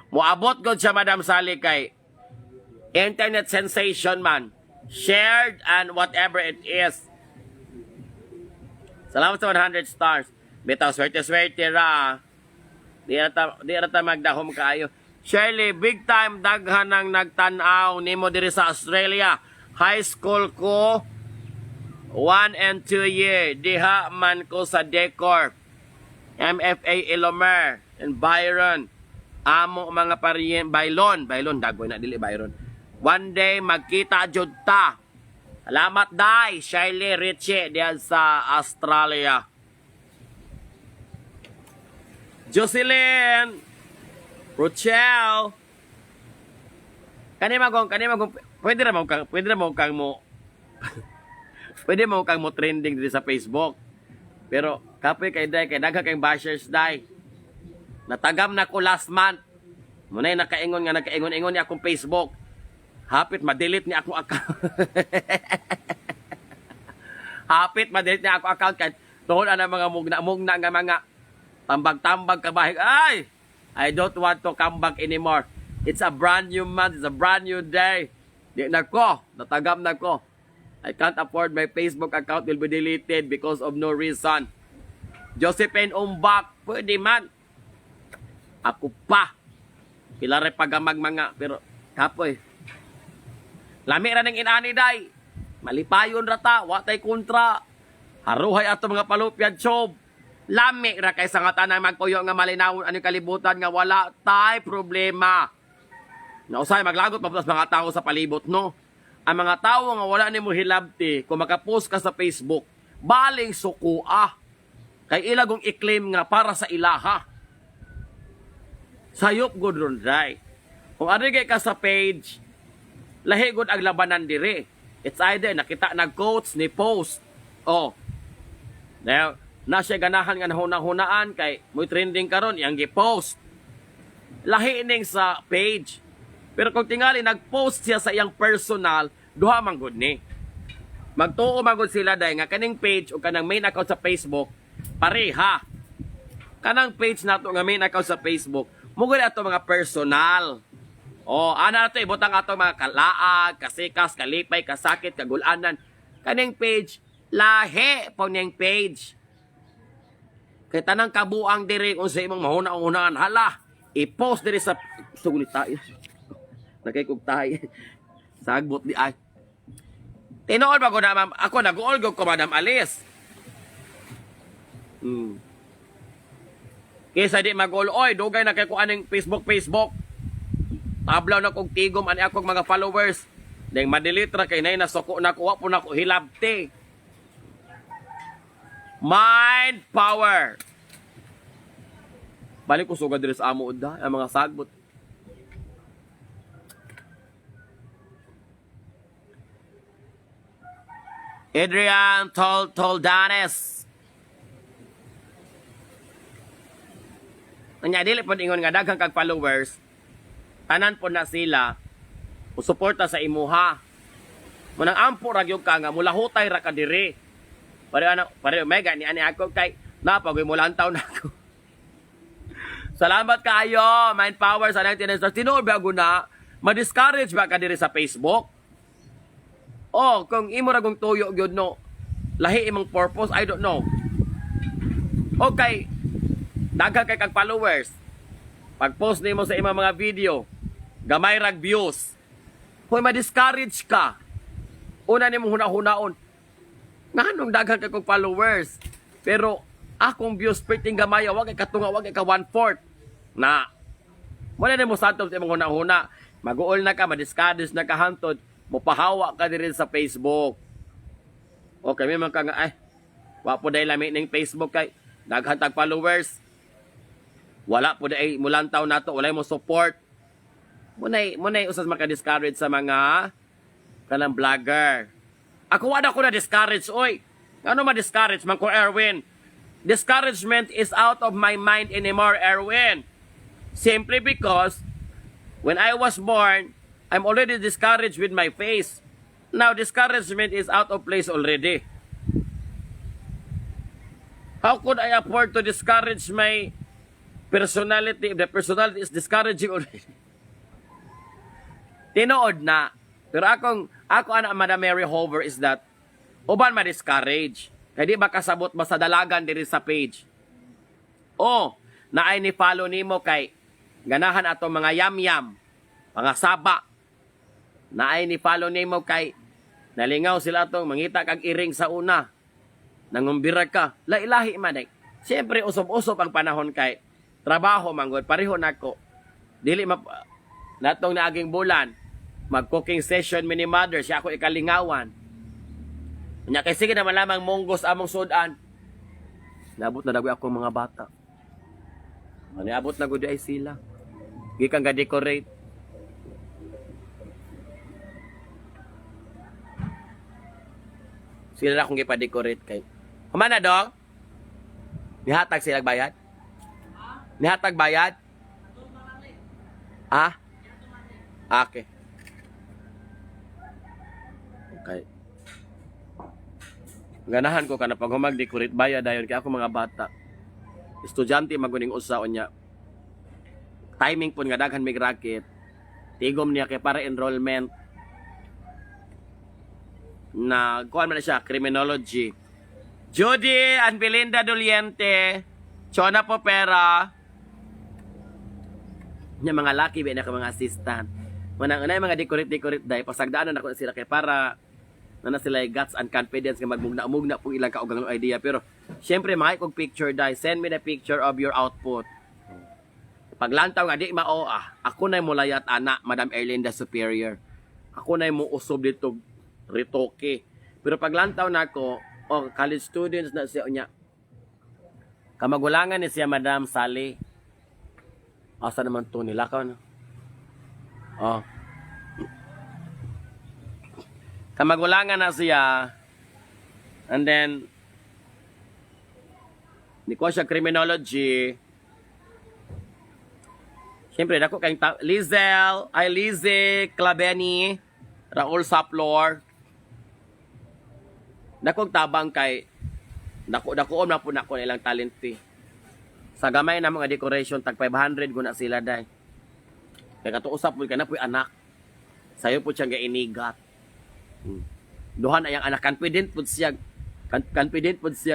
Muabot god siya, Madam Sally, kay internet sensation man. Shared and whatever it is. Salamat sa 100 stars. Bitaw, swerte ra. Di rata magdahom kayo. Shirley, big time daghan ng nagtanaw nimo diri sa Australia. High school ko 1 and 2 year. Diha man ko sa decor. MFA Ilomer and Byron. Amo mga pariyen Baylon dagoy na dili Byron. One day magkita jud ta. Salamat day Shirley Richie diyan sa Australia. Jocelyn Rochelle. Kanima gong pwede mo kang mo trending dito sa Facebook. Pero kapoy kay dagha kay bashers day. Natagam na ko last month. Munay nakaingon ni akong Facebook. Hapit ma-delete ni akong account. Hapit ma-delete ni akong account kay tuod ana mga mugna nga mga tambag-tambag kabahig. Ay! I don't want to come back anymore. It's a brand new month. It's a brand new day. Di na ko. Natagam na ko. I can't afford my Facebook account will be deleted because of no reason. Josephine Umbak. Pwede man. Ako pa. Pilare pagamag mga. Pero kapoy. Lami ra ng inani day. Malipayon rata. Watay kontra. Haruhay ato mga Fallopian tube. Lami ra kay sa nga tanang magpuyo nga malinawon ano kalibutan nga wala tay problema. Nausay maglagot maputas mga tao sa palibot no. Ang mga tao nga wala nimo hilabti kung makapost ka sa Facebook, baling sukua. Kay ilagong i-claim nga para sa ilaha. Sayop good ron day. Kung arigay ka sa page, lahi good ang labanan dire. It's either nakita nag-quotes ni post. Oh. Now, na siya ganahan nga nahunang-hunaan kay muy trending karon yang gi-post. Lahi ning sa page. Pero kung tingali nag-post siya sa iyang personal, duha man gud ni. Magtuo man gud sila day nga kaning page o kanang main account sa Facebook pareha. Kanang page nato nga main account sa Facebook, mugod ato mga personal. O ana nato ibutang ato mga kalaag, kasikas, kalipay, kasakit, kagulanan. Kaning page lahi po niyang page. Kay tanang kabuang diri kung sa imong mahuna-unaan hala, i-post diri sa sugulit tayo. Nakikog tayo. Sagbot di ay. Tinuod ba ko na, ma'am? Ako, nag-uolgog ko, Madam Alice. Kesa di mag-ul, oy, dugay na kay ko aning Facebook. Tablaw na kong tigom, ani akong mga followers. Dahil madelete ra kay nay nasuko na kuha po na ko hilabte. Mind power. Balik ko sugad diri sa amo da, ang mga sagbot. Adrian Toldanes. Nya dili pod ingon nga daghang kag followers, tanan po na sila usuporta sa imuha. Munang ampo ra gyud ka nga mulahutay ra ka diri. Pare mega ni ani ako kay napagoy mo lantaw na ako. Salamat kaayo, Mind Power sa 19 stars. Tinuod ba guna, ma-discourage ba ka diri sa Facebook? Oh, kung imo ra gong tuyo gyud no, lahi imong purpose, I don't know. Okay, daghang kay kag followers. Pag-post nimo sa imong mga video, gamay rag views. Hoy, ma-discourage ka. Una nimo huna-hunaon. Nganong daghang kay kog followers? Pero akong views perting gamay, wag kay katunga, wag kay ka 1/4. Na. Wala nimo satop sa imong huna-huna. Mag-uol na ka, ma-discourage na ka hantod, mopahawa ka diri sa Facebook. Okay, may man ka nga ay wa po dahil lami ning Facebook kay daghang tag followers. Wala po dahil mulantaw nato, wala mo support. Munay usas maka-discourage sa mga kanang vlogger. Ako wala ko na discourage, oy. Ano ma-discourage man ko, Erwin? Discouragement is out of my mind anymore, Erwin. Simply because when I was born, I'm already discouraged with my face. Now, discouragement is out of place already. How could I afford to discourage my personality if the personality is discouraging already? Tinood na. Pero ako ana Madam Mary Hover is that uban ma-discourage. Kaya di ba kasabot ba sa dalagan diri sa page? O, naay ni follow nimo kay ganahan ato mga yam-yam, mga saba. Naay ni follow nimo kay nalingaw sila atong mangita kag iring sa una. Nangumbira ka. Lailahi man ay. Siyempre usop-usop ang panahon kay trabaho manggod pareho nako. Dili natong naaging bulan mag-cooking session mini mother siya ako ikalingawan. Nya kay sige na malamang monggos among sudan. Nabot na dagoy ako mga bata. Maniabot na gud ay sila. Gikan ga decorate. Sila na akong gipa-decorate kay. Humana dong? Nihatag sila bayad? Nihatag bayad? Ah? Okay. Okay. Ganahan ko kana pag humag-decorate bayad dayon kay ako mga bata. Estudyante maguning usaon niya. Timing pun nga daghan mig racket. Tigom niya kay para enrollment na kuan man na siya criminology. Judy and Belinda Doliente, Chona Popera. Nya mga laki ba na ka mga assistant. Manang unay mga decorate dai pasagdaanan ako na sila kay para na sila guts and confidence nga magmugna-mugna po ilang kaugang idea. Pero syempre mga kog picture dai, send me the picture of your output. Paglantaw nga di mao ako na mo layat ana Madam Erlinda Superior. Ako na mo usob dito ritoke. Pero paglantaw nako college students na siya unya. Kamagulangan ni siya Madam Sally. Asa naman to nila ka no? Kamagulangan na siya. And then ni ko siya criminology. Siyempre, dako kayong Lizzie Claveni, Raul Saplor. Dakong tabang kay dakoon na po na ko ilang talent sa gamay na mga decoration tag 500 guna sila day. Kaya kato usap mo ka na po anak. Sayo po siyang gainigat. Duha na yang anak confident po siya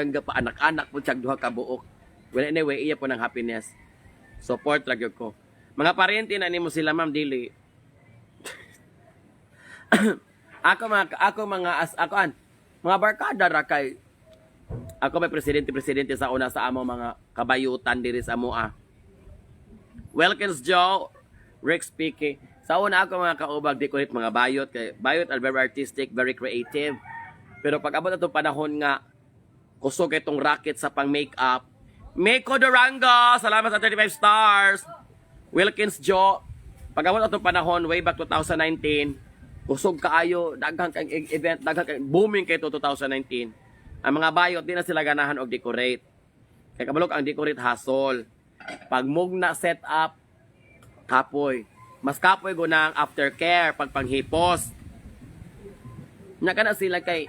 nga pa anak-anak po siyang duha ka buok. Well anyway, iya po ng happiness. Support lagi ko. Mga parente na nimo sila ma'am dili. mga barkada ra kay ako may presidente sa una sa amo mga kabayutan diri sa amoa. Welkins Joe, Rick speaking. Sa una ako mga kaubag decorate mga bayot kay bayot are very artistic, very creative. Pero pag abot atong panahon nga kusog itong racket sa pang makeup. Meko Durango, salamat sa 35 stars. Wilkins Joe, pag abot atong panahon way back 2019, kusog kaayo daghang kang event, daghang kang booming kay 2019. Ang mga bayot di na sila ganahan og decorate. Kay kabalok ang decorate hasol. Pag mugna set up kapoy. Mas kapoy go ng aftercare pag panghipos. Nya kana sila kay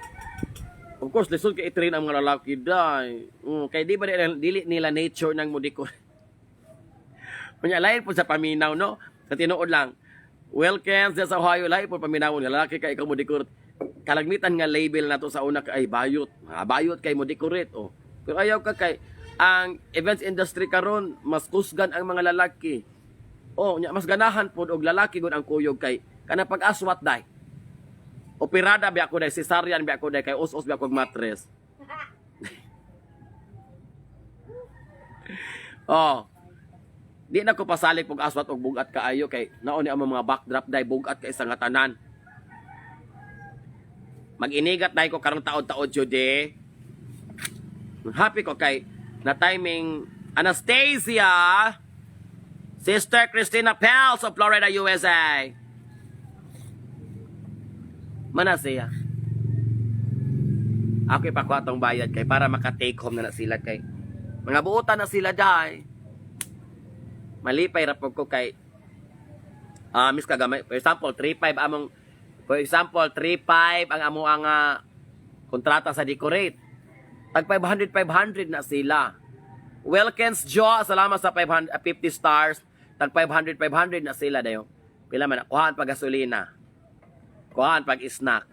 of course lisod kay i-train ang mga lalaki dai. Kay di ba dili nila nature nang mo decorate. Kunya lain po sa paminaw no. Sa tinuod lang. Welcome sa Ohio lain po paminaw nga lalaki kay ikaw mo decorate. Kalagmitan nga label nato sa una kay bayot. Bayot kay mo decorate oh. Pero ayaw ka kay ang events industry karon mas kusgan ang mga lalaki. Oh, nya mas ganahan pod og lalaki gud ang kuyog kay kana pag-aswat dai. Operada bi ako dai, cesarean bi ako dai kay us-us bi ako og mattress. Oh. Di na ko pasalig pag aswat og bugat kaayo kay naon ni ang mga backdrop dai bugat kay isang tanan. Mag-inigat dai ko karong taod-taod jude. Happy ko kay na timing Anastasia, Sister Christina Pels of Florida, USA. Mana siya? Ako ipakwatong bayad kay para maka-take home na sila kay mga buutan na sila dai. Malipay ra pud ko kay miss kagamay. For example, 3.5 ang amo ang kontrata sa decorate. Tag 500 na sila. Welkens Joe, salamat sa 50 stars. Tag 500 na sila dayo. Pila man kuhaan pag gasolina. Kuhaan pag snack.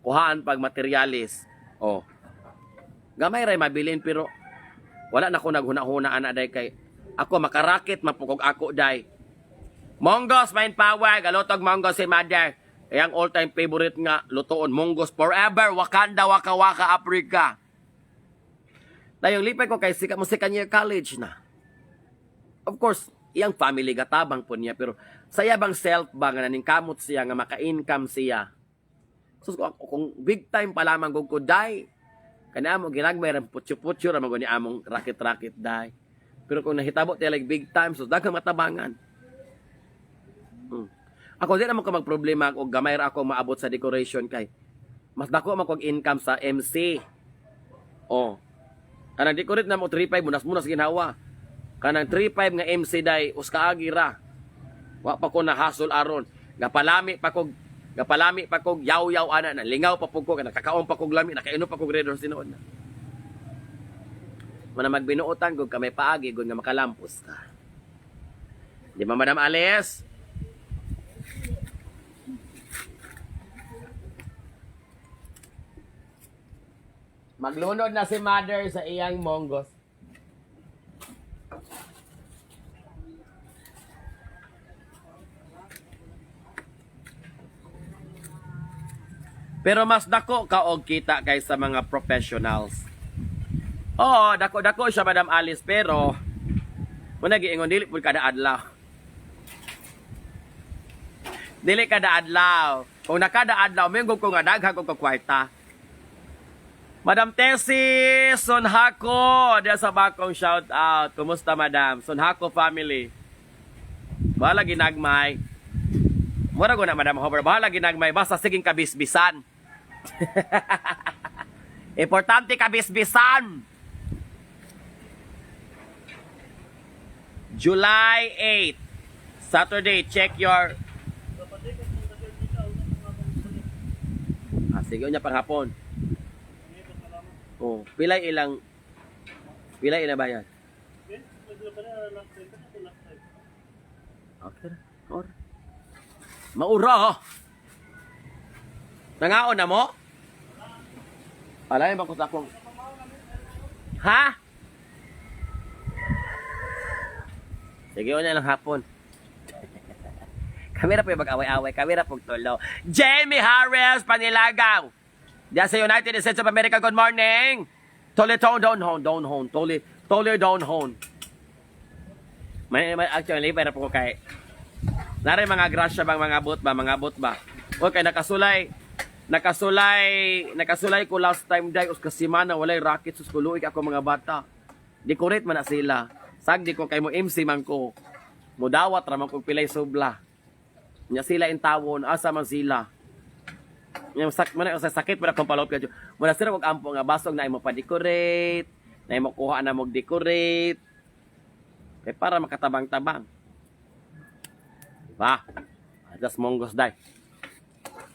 Kuhaan pag materialis. Oh. Gamay ray mabilin pero wala na ko naghuna-huna ana day kay ako makarakit mapukog ako day. Monggos main power, galotog monggos si mother. Yang all-time favorite nga lutoon monggos forever Wakanda Waka Waka Africa. Dayong lipay ko kay sika mo second year college na. Of course, iyang family gatabang po niya pero saya bang self ba nga naning kamot siya nga maka-income siya. So kung big time pa lamang gud ko dai kana mo ginagmay ram putyo-putyo ra maguni among rakit-rakit dai. Pero kung nahitabo tayo like big time so daghang matabangan. Ako di naman ko magproblema og gamay ra ako maabot sa decoration kay mas dako man kog income sa MC. Oh. Kanang decorate na mo 3.5 munas ginawa. Kanang 3.5 nga MC day uskaagi ra. Wa pa ko na hasol aron. Gapalami pa kog yaw-yaw ana na lingaw pa pug ko kana kakaon pa kog lami nakainom pa kog Red Horse tinuod na. Mana magbinuotan gud kamay paagi gud nga makalampos ka. Di ba Madam Alice? Maglunod na si Mother sa iyang monggos. Pero mas dako ka og kita kaysa mga professionals. Oo, dako siya Madam Alice pero muna giingon dili pud kada adlaw. Dili kada adlaw. Kung nakada adlaw, minggo ko nga daghang ko kwarta. Madam Tessie Sonhako, dia sa bakong shout out. Kumusta Madam? Sonhako family. Bahala ginagmay. Mura ko na Madam Hover, bahala ginagmay. Basta siging kabisbisan. Importante kabisbisan. July 8, Saturday, check your... sige niya panghapon. Oh, pilay ilang bayad. Okay. Or. Maura ho. Nangaon na mo? Alay ba ko sa akong... Ha? Sige niya lang hapon. Kamera po yung mag-away-away. Kamera po tulo. Jamie Harris, Panilagaw. Diyan sa United States of America, good morning. Tole, don't hone. Tole, don't hone. May actually, pero po kay... Nari mga grasya bang mga bot ba? Okay, nakasulay ko last time day, us kasimana, walay racket, sus kuluig ako mga bata. Decorate man na sila. Sagdi ko kay mo MC man ko. Mudawat raman kong pilay subla. Nya sila in tawon, asa man sila. Yung sakit pa na kong palop ka. Muna sila kong ampo nga basog na imo pa-decorate, na imo kuha na mag-decorate. Kaya para makatabang-tabang. Diba? Just monggos day.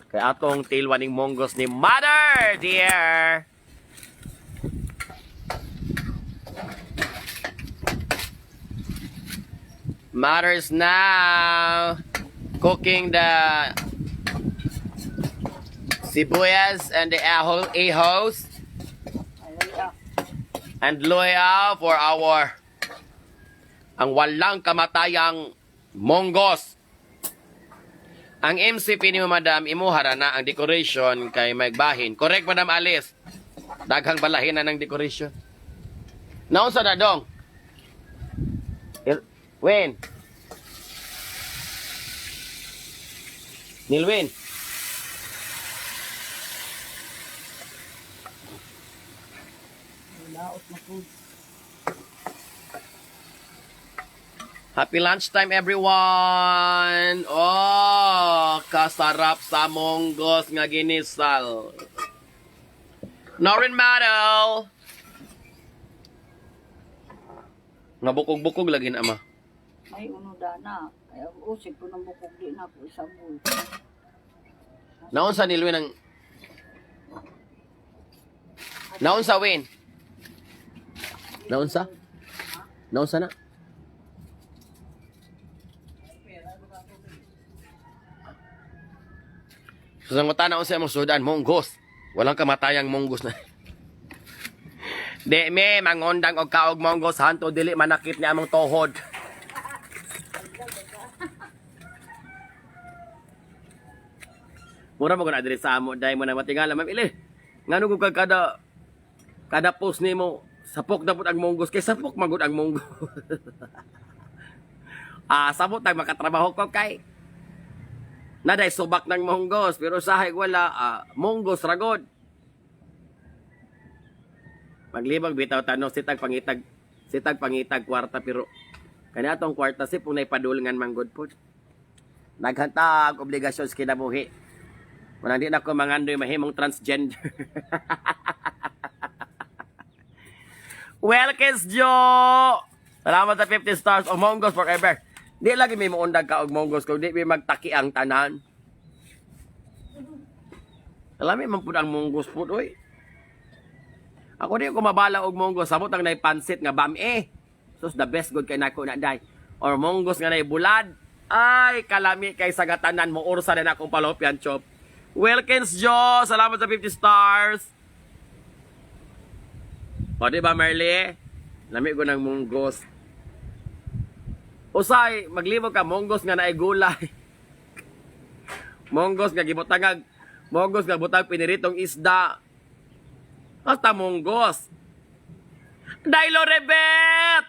Kaya atong tilwaning monggos ni Mother, dear. Mother's now cooking the sibuyas and the ahos and luya for our ang walang kamatayang monggos. Ang MCP ni Madam imuhara na ang decoration kay magbahin. Correct, Madam Alice? Daghang balahin na ng decoration. Naunsa na dong? When? Nilwin? Happy lunchtime, everyone! Oh, kasarap sa monggos nga ginisal. Norin Madel! Nga bukog-bukog lagi na, ama. Ay, uno dana. Kaya usip ko ng bukog di na po isang bull. Naon sa nilwin ang... Naon sa win? Naon sa? Naon sa na? Susangutan na sa mong sudan, monggos. Walang kamatayang monggos na. Di me, mangondang og kaog monggos, hanto dili manakit ni among tohod. Mura mo ko na diri sa amo, dahil mo na matingala, ma'am, ili. Ngano ko kada post ni mo, sapok na po ang monggos, kay sapok magod ang monggos. Sabot ang makatrabaho ko kay naday subak ng monggos, pero sahay wala, monggos ragod. Maglibag bitaw tanong, sitag pangitag kwarta, pero kanya atong kwarta si punay padulngan manggod po. Naghantag obligasyon sa kinabuhi. Kung hindi na ako mangandoy mahimong transgender. Welkes Jo! Salamat sa 50 stars o monggos forever. Di lagi may muundag ka og monggos kung di may magtaki ang tanan. Alam mo man pud ang monggos pud oy. Ako di ko mabala og monggos, sabot ang nay pansit nga bami. Sus the best good kay nako na day. Or monggos nga nay bulad. Ay kalami kay sagatanan mo ursa na akong palopian chop. Wilkins Jo, salamat sa 50 stars. O di ba Merly? Lami ko ng monggos. Usay, maglibog ka, monggos nga naay gulay. Monggos nga gibutangag, monggos nga butang piniritong isda. Hasta monggos. Daylo Rebet!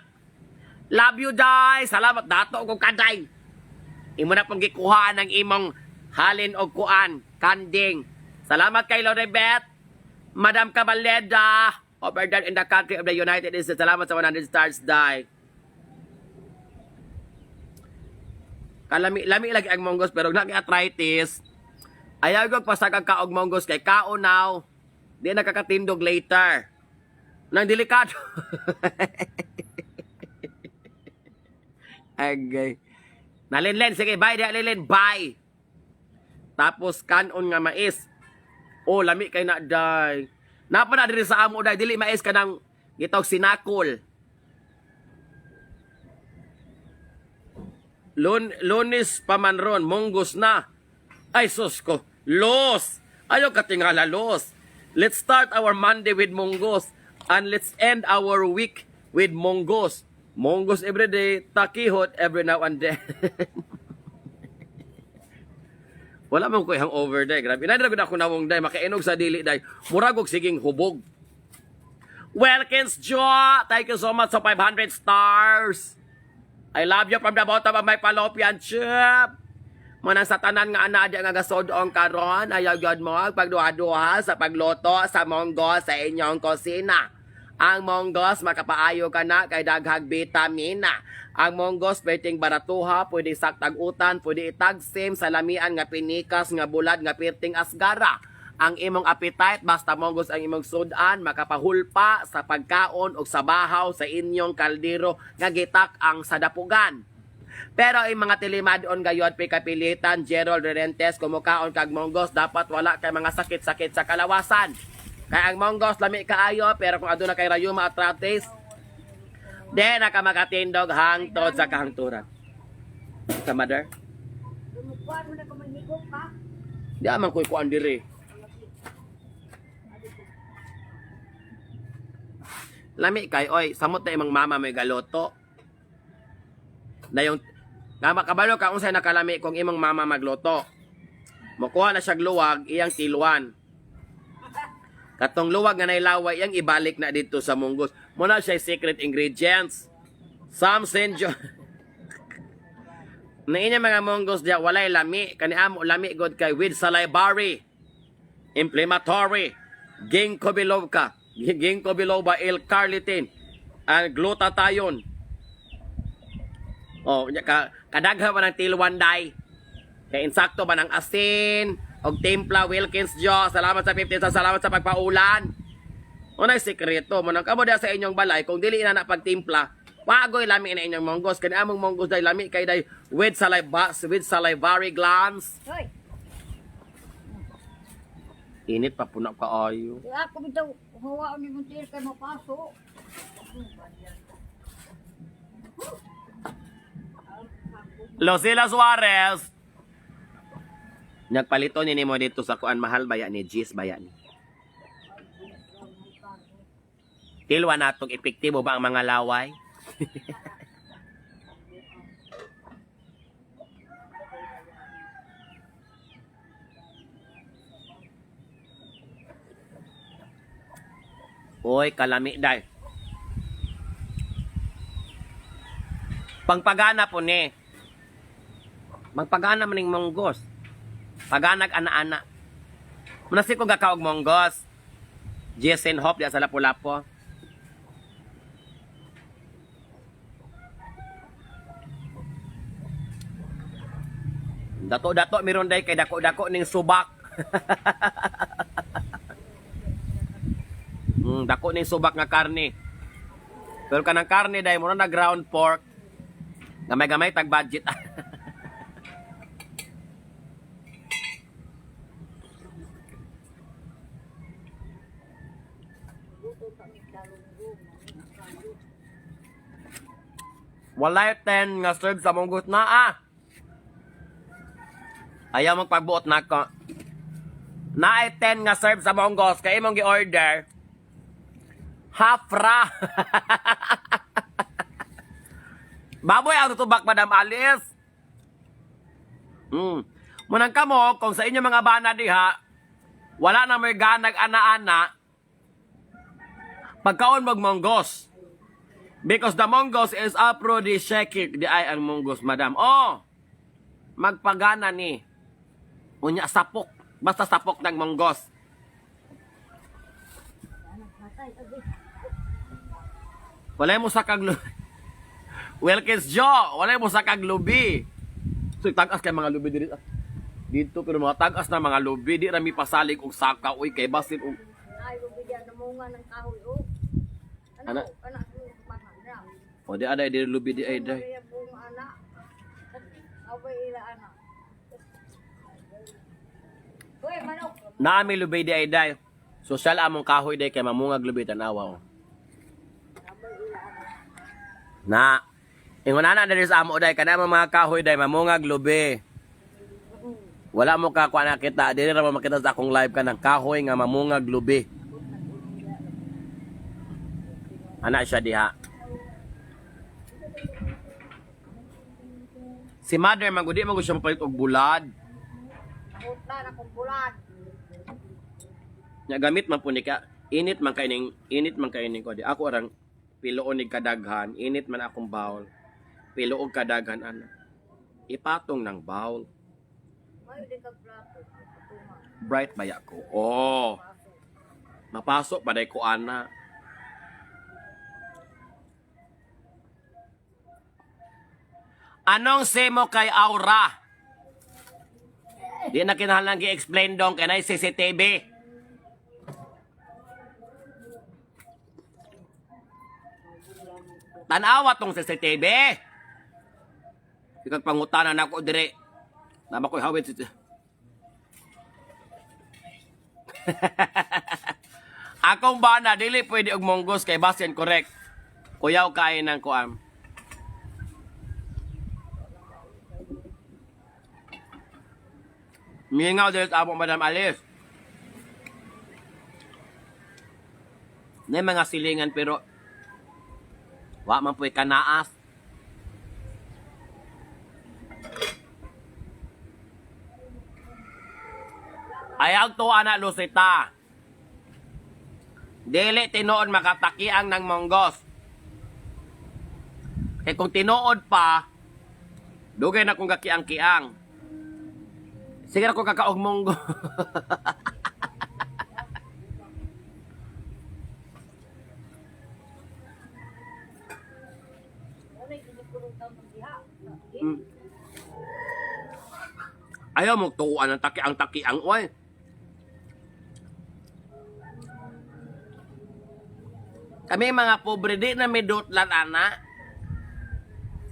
Love you, Day! Salamat dato ko kaday. Imo na pong gikuhaan ng imong halin o kuan, kanding. Salamat kay Lorebet. Madam Cabaleda, over there in the country of the United States. Salamat sa 100 stars, Day. Lami lagi ang monggos pero nag-arthritis. Ayaw ko pasagag kaog monggos kay kaunaw. Di nakakatindog later. Nang delikado. Agay. Nalinlen, sige, bye di Linlen, bye. Tapos kanon nga mais. Oh, lami kay na day. Napa na diri sa amo day dili mais ka nang gitawag sinakol. Lunes pamanron, monggos na. Ay, sus ko. Los! Ayaw katingala, los. Let's start our Monday with monggos. And let's end our week with monggos. Monggos every day, takihot every now and then. Wala man ko hangover day. Grabe. Inadra gud ako nawong day makainog sa dili day. Murag og siging hubog. Welkins Jo, thank you so much sa 500 stars. I love you from the bottom of my fallopian tube. Manang sa tanan nga ana di nga gasodong karon, ayaw gyud mo pagduha-duha sa pagluto sa monggos sa inyong kusina. Ang monggos makapaayo ka na kay daghang bitamina. Ang monggos pwedeng baratuha, pwede saktag-utan, pwede itagsim sa lamian nga pinikas nga bulad nga pirting asgara. Ang imong appetite basta monggos ang imong sudan makapahulpa sa pagkaon o sa bahaw sa inyong kaldero nga gitak ang sadapugan. Pero ang mga tilimadon gayon pikapilitan Gerald Rentes kumukaon kag monggos dapat wala kay mga sakit-sakit sa kalawasan. Kay ang monggos lami kaayo pero kung aduna kay rayuma arthritis di na ka makatindog hangtod sa kahangturan. Sa mother? Lumukuan mo na kung manhigop ka. Di amang kuy kuan diri. Lami kay oy, samot na imong mama may galoto. Na yung nga makabalo ka unsay nakalami kung imong mama magluto. Makuha na siya luwag iyang tiluan. Katong luwag nga nailaway iyang ibalik na dito sa munggos. Muna siya secret ingredients. Some senjo. Na inya mga munggos diya walay lami kaniamo lami god kay with salivary, inflammatory, ginkgo biloba. Ginkgo biloba, L-carnitine, ang glutathione. Oh, kadaghan man ng tiluan day. Kaya insakto ba ng asin, og timpla, Wilkins Jo, salamat sa 50, salamat sa pagpaulan. Unay sekreto, mo nang kamo sa inyong balay, kung dili na pagtimpla, wagoy lami na inyong monggos, kani among monggos day lami kay day with salivary glands. Hoy, Init pa puno ka ayo. kaya ako bitaw hawaan ni muntir kay mapaso. Lucila Suarez. Nagpalito ni mo dito sa kuan mahal baya ni Gis baya ni. Tilwa natong epektibo ba ang mga laway? Oy, kalami day. Pangpagana po ni. Magpagana maning monggos. Paganag ana-ana. Munasi ko gakaog monggos. Jason Hope diya sa Lapu-Lapu. Dato-dato meron day kay dako-dako ning subak. Dako ning subak nga karne. Pero kanang karne day mo na ground pork. Gamay-gamay tag budget. Walay 10 nga serve sa monggot na Ayaw magpagbuot na ko. Naay 10 nga serve sa monggos kay imong gi-order. Half ra. Baboy ang tutubak, Madam Alice. Munang kamo, kung sa inyo mga bana diha, wala na may ganag ana-ana, pagkaon magmonggos. Because the monggos is aphrodisiac. Di ay ang monggos, Madam. Oh, magpagana ni. Unya sapok. Basta sapok ng monggos. Walay mo sa kaglubi. Wilkins Jo, walay mo sa kaglubi. So, tagas kay mga lubi dito. Dito, pero mga tagas na mga lubi. Di rami pasalig og saka. Uy, kay basin og... Ay, bigyan na munga ng kahoy o. Ana? Anak ko, mahal. O, di aday, di lubi, di ay, day. Kaya po mga anak. Abay ila anak. Uy, manok. Naami lubi, di ay, day. Sosyal among kahoy, day, kay mamungag lubi, tanawa, o. Na, ingon na diri sa amo day kana mga kahoy day mamungag lubi. Wala mo ka kuan nakita diri ra mo makita sa akong live ka ng kahoy nga mamungag lubi. Ana siya diha. Si mother magudi man siya mapalit og bulad. Putla na kong bulan. Nya gamit man po ni ka. Init man kaining ko. Di ako arang piloon ni kadaghan. Init man akong bowl. Piloog kadaghan ana. Ipatong ng bowl. May di ka plato. Patunga. Bright ba ko? Oh. Paso. Mapasok pa day ko ana. Anong semo kay Aura? Di na kinahanglan gi-explain dong kay na CCTV. Tanawa tong CCTV. Ikag pangutanan ako dire. Nama ko'y hawid. Akong bana, dili pwede og monggos kay basin correct. Kuyaw kain ng kuam. Mingaw dito sa among Madam Alice. Na mga silingan pero wa man po'y kanaas. Ayaw to ana Lucita. Dili tinuod makatakiang ng monggos. Kaya kung tinuod pa, dugay na kong kakiang-kiang. Sige na ko kakaog monggo. Ayaw mo tuuan ang takiang-takiang, oy. Kami mga pobre di na may dutlan ana.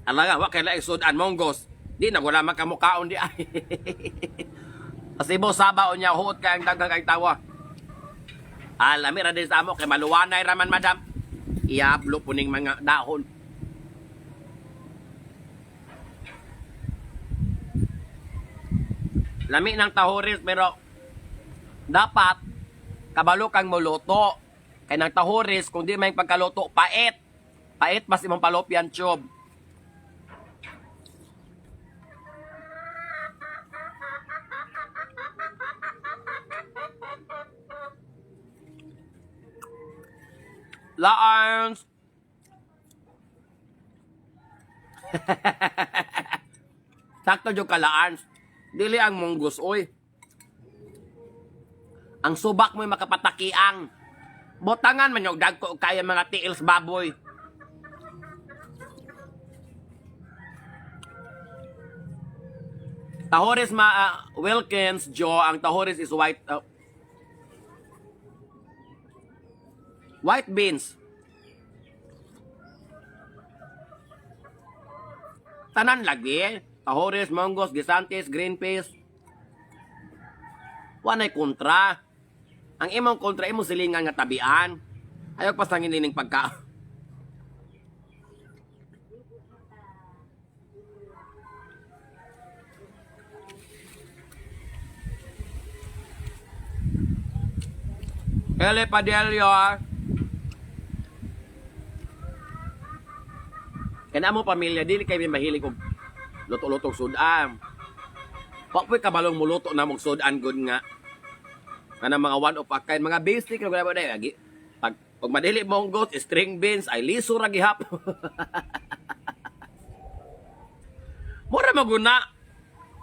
Alaga, wa kay laing sudan monggos. Di na wala makamukaon di ay. Kasi mo sabaw niya huot kay ang dagang kay tawa. Alami ra din sa amo kay maluwanay raman madam. Iablo po ning mga dahon. Lami ng tahuris pero dapat kabalo kang muluto. Kay ng tahuris kung di may pagkaluto pait. Pait mas imong palopyan tube. Laans. Sakto jud ka laans. Dili ang monggos oy. Ang subak mo'y makapatakiang. Botangan man yung dagko kaya mga tiils baboy. Tahoris Wilkins Joe, ang tahoris is white beans. Tanan lagi. Tahoris, monggos, gisantes, green peas. Wanay kontra. Ang imong kontra, imong silingan nga tabian. Ayaw pa sa nginining pagka. Ele Padelio. Kaya mo pamilya, dili kayo mahilig kong luto-lutong sudan. Papoy kabalong muluto na mong sudan good nga. Kana mga one of a kind, mga basic na gula ba dahil. Pag madili monggos, string beans, ay liso ra gihap. Mura maguna.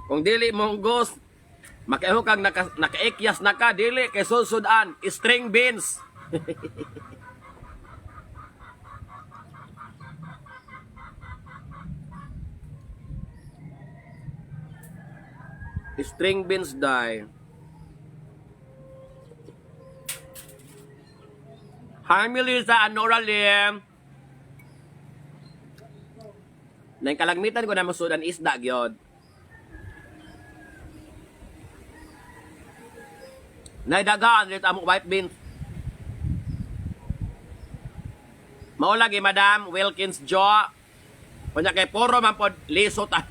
Kung dili monggos, makaeho kang nakaikyas na ka, dili kay sudan, string beans. String beans die. Hi Melissa Anora Lim. Nang kalagmitan ko na masudan isda gyud. Naidagaan dito among white beans. Mao lagi Madam Wilkins Joe. Kunya kay puro man pod liso ta.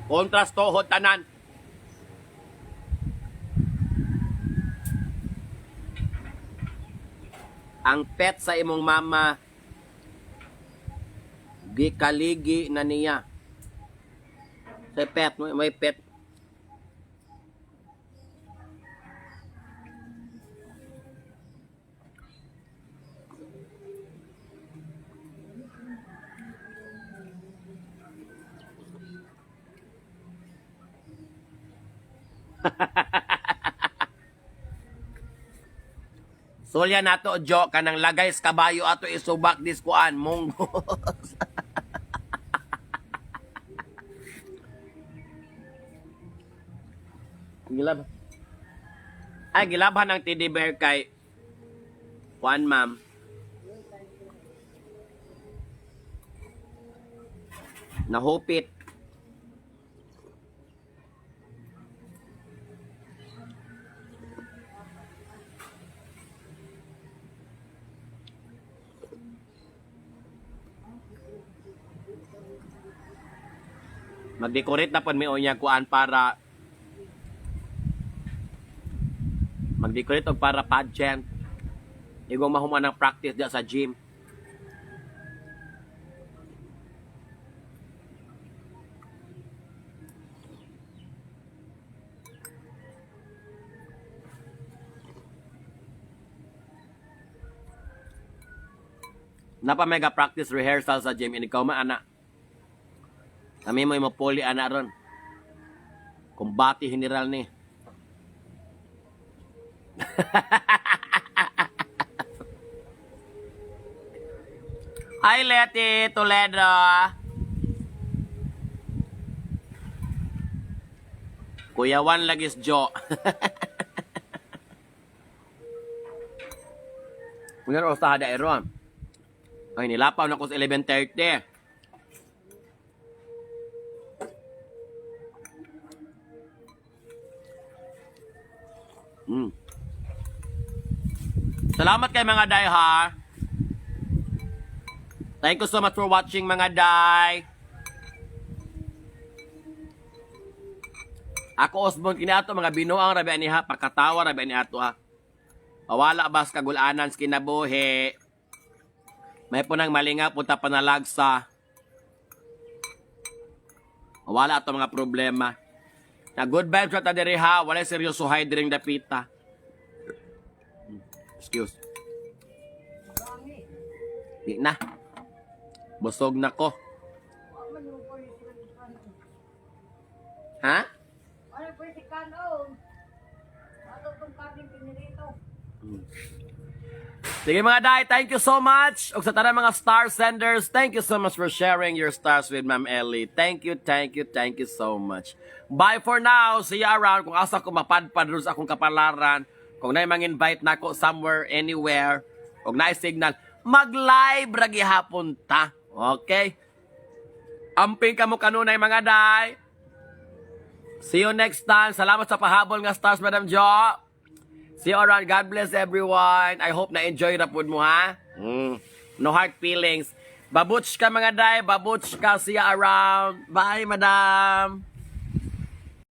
Kontras tohod tanan. Ang pet sa imong mama gikaligi na niya. Sa pet, may pet. Sulya nato Jo kanang lagay sa kabayo ato isubak diskuan munggo. Gilab. Ay gilabhan ng teddy bear kay Juan ma'am. Nahupit. Mag-decorate na pud mi unya kuan para mag-decorate og para pageant. Igong mahuman ng practice diya sa gym. Napa mega practice rehearsal sa gym ini ikaw ana. Kami mo imopoli ana ron. Kumbati general ni. Hi Leti Toledo. Kuya Juan Lagis Jo. Ngayon oras ta eron. Ay nilapaw na ko sa 11:30. Salamat kay mga day ha. Thank you so much for watching mga day. Ako Osbon kinato mga binuang rabi ani ha, pakatawa rabi ani ato ha. Awala bas kagulanan sa kinabuhi. May punang malinga punta panalagsa. Awala ato mga problema. Na good vibes ra ta diri ha, wala seryosohay diring dapita. Excuse. Di na. Busog na ko. Ha? Ano po si Kanon? Ano pong kaming pinirito? Sige mga day, thank you so much. Og sa tanang mga star senders, thank you so much for sharing your stars with Ma'am Ellie. Thank you, thank you, thank you so much. Bye for now. See you around. Kung asa ko mapadpad rin sa akong kapalaran, kung na mang-invite na ako somewhere, anywhere, kung na signal, mag-live ragi hapon ta. Okay? Amping ka mo kanunay mga day. See you next time. Salamat sa pahabol nga stars, Madam Jo. See you around. God bless everyone. I hope na-enjoy na po mo, ha? No hard feelings. Babuts ka mga day. Babuts ka. See you around. Bye, madam.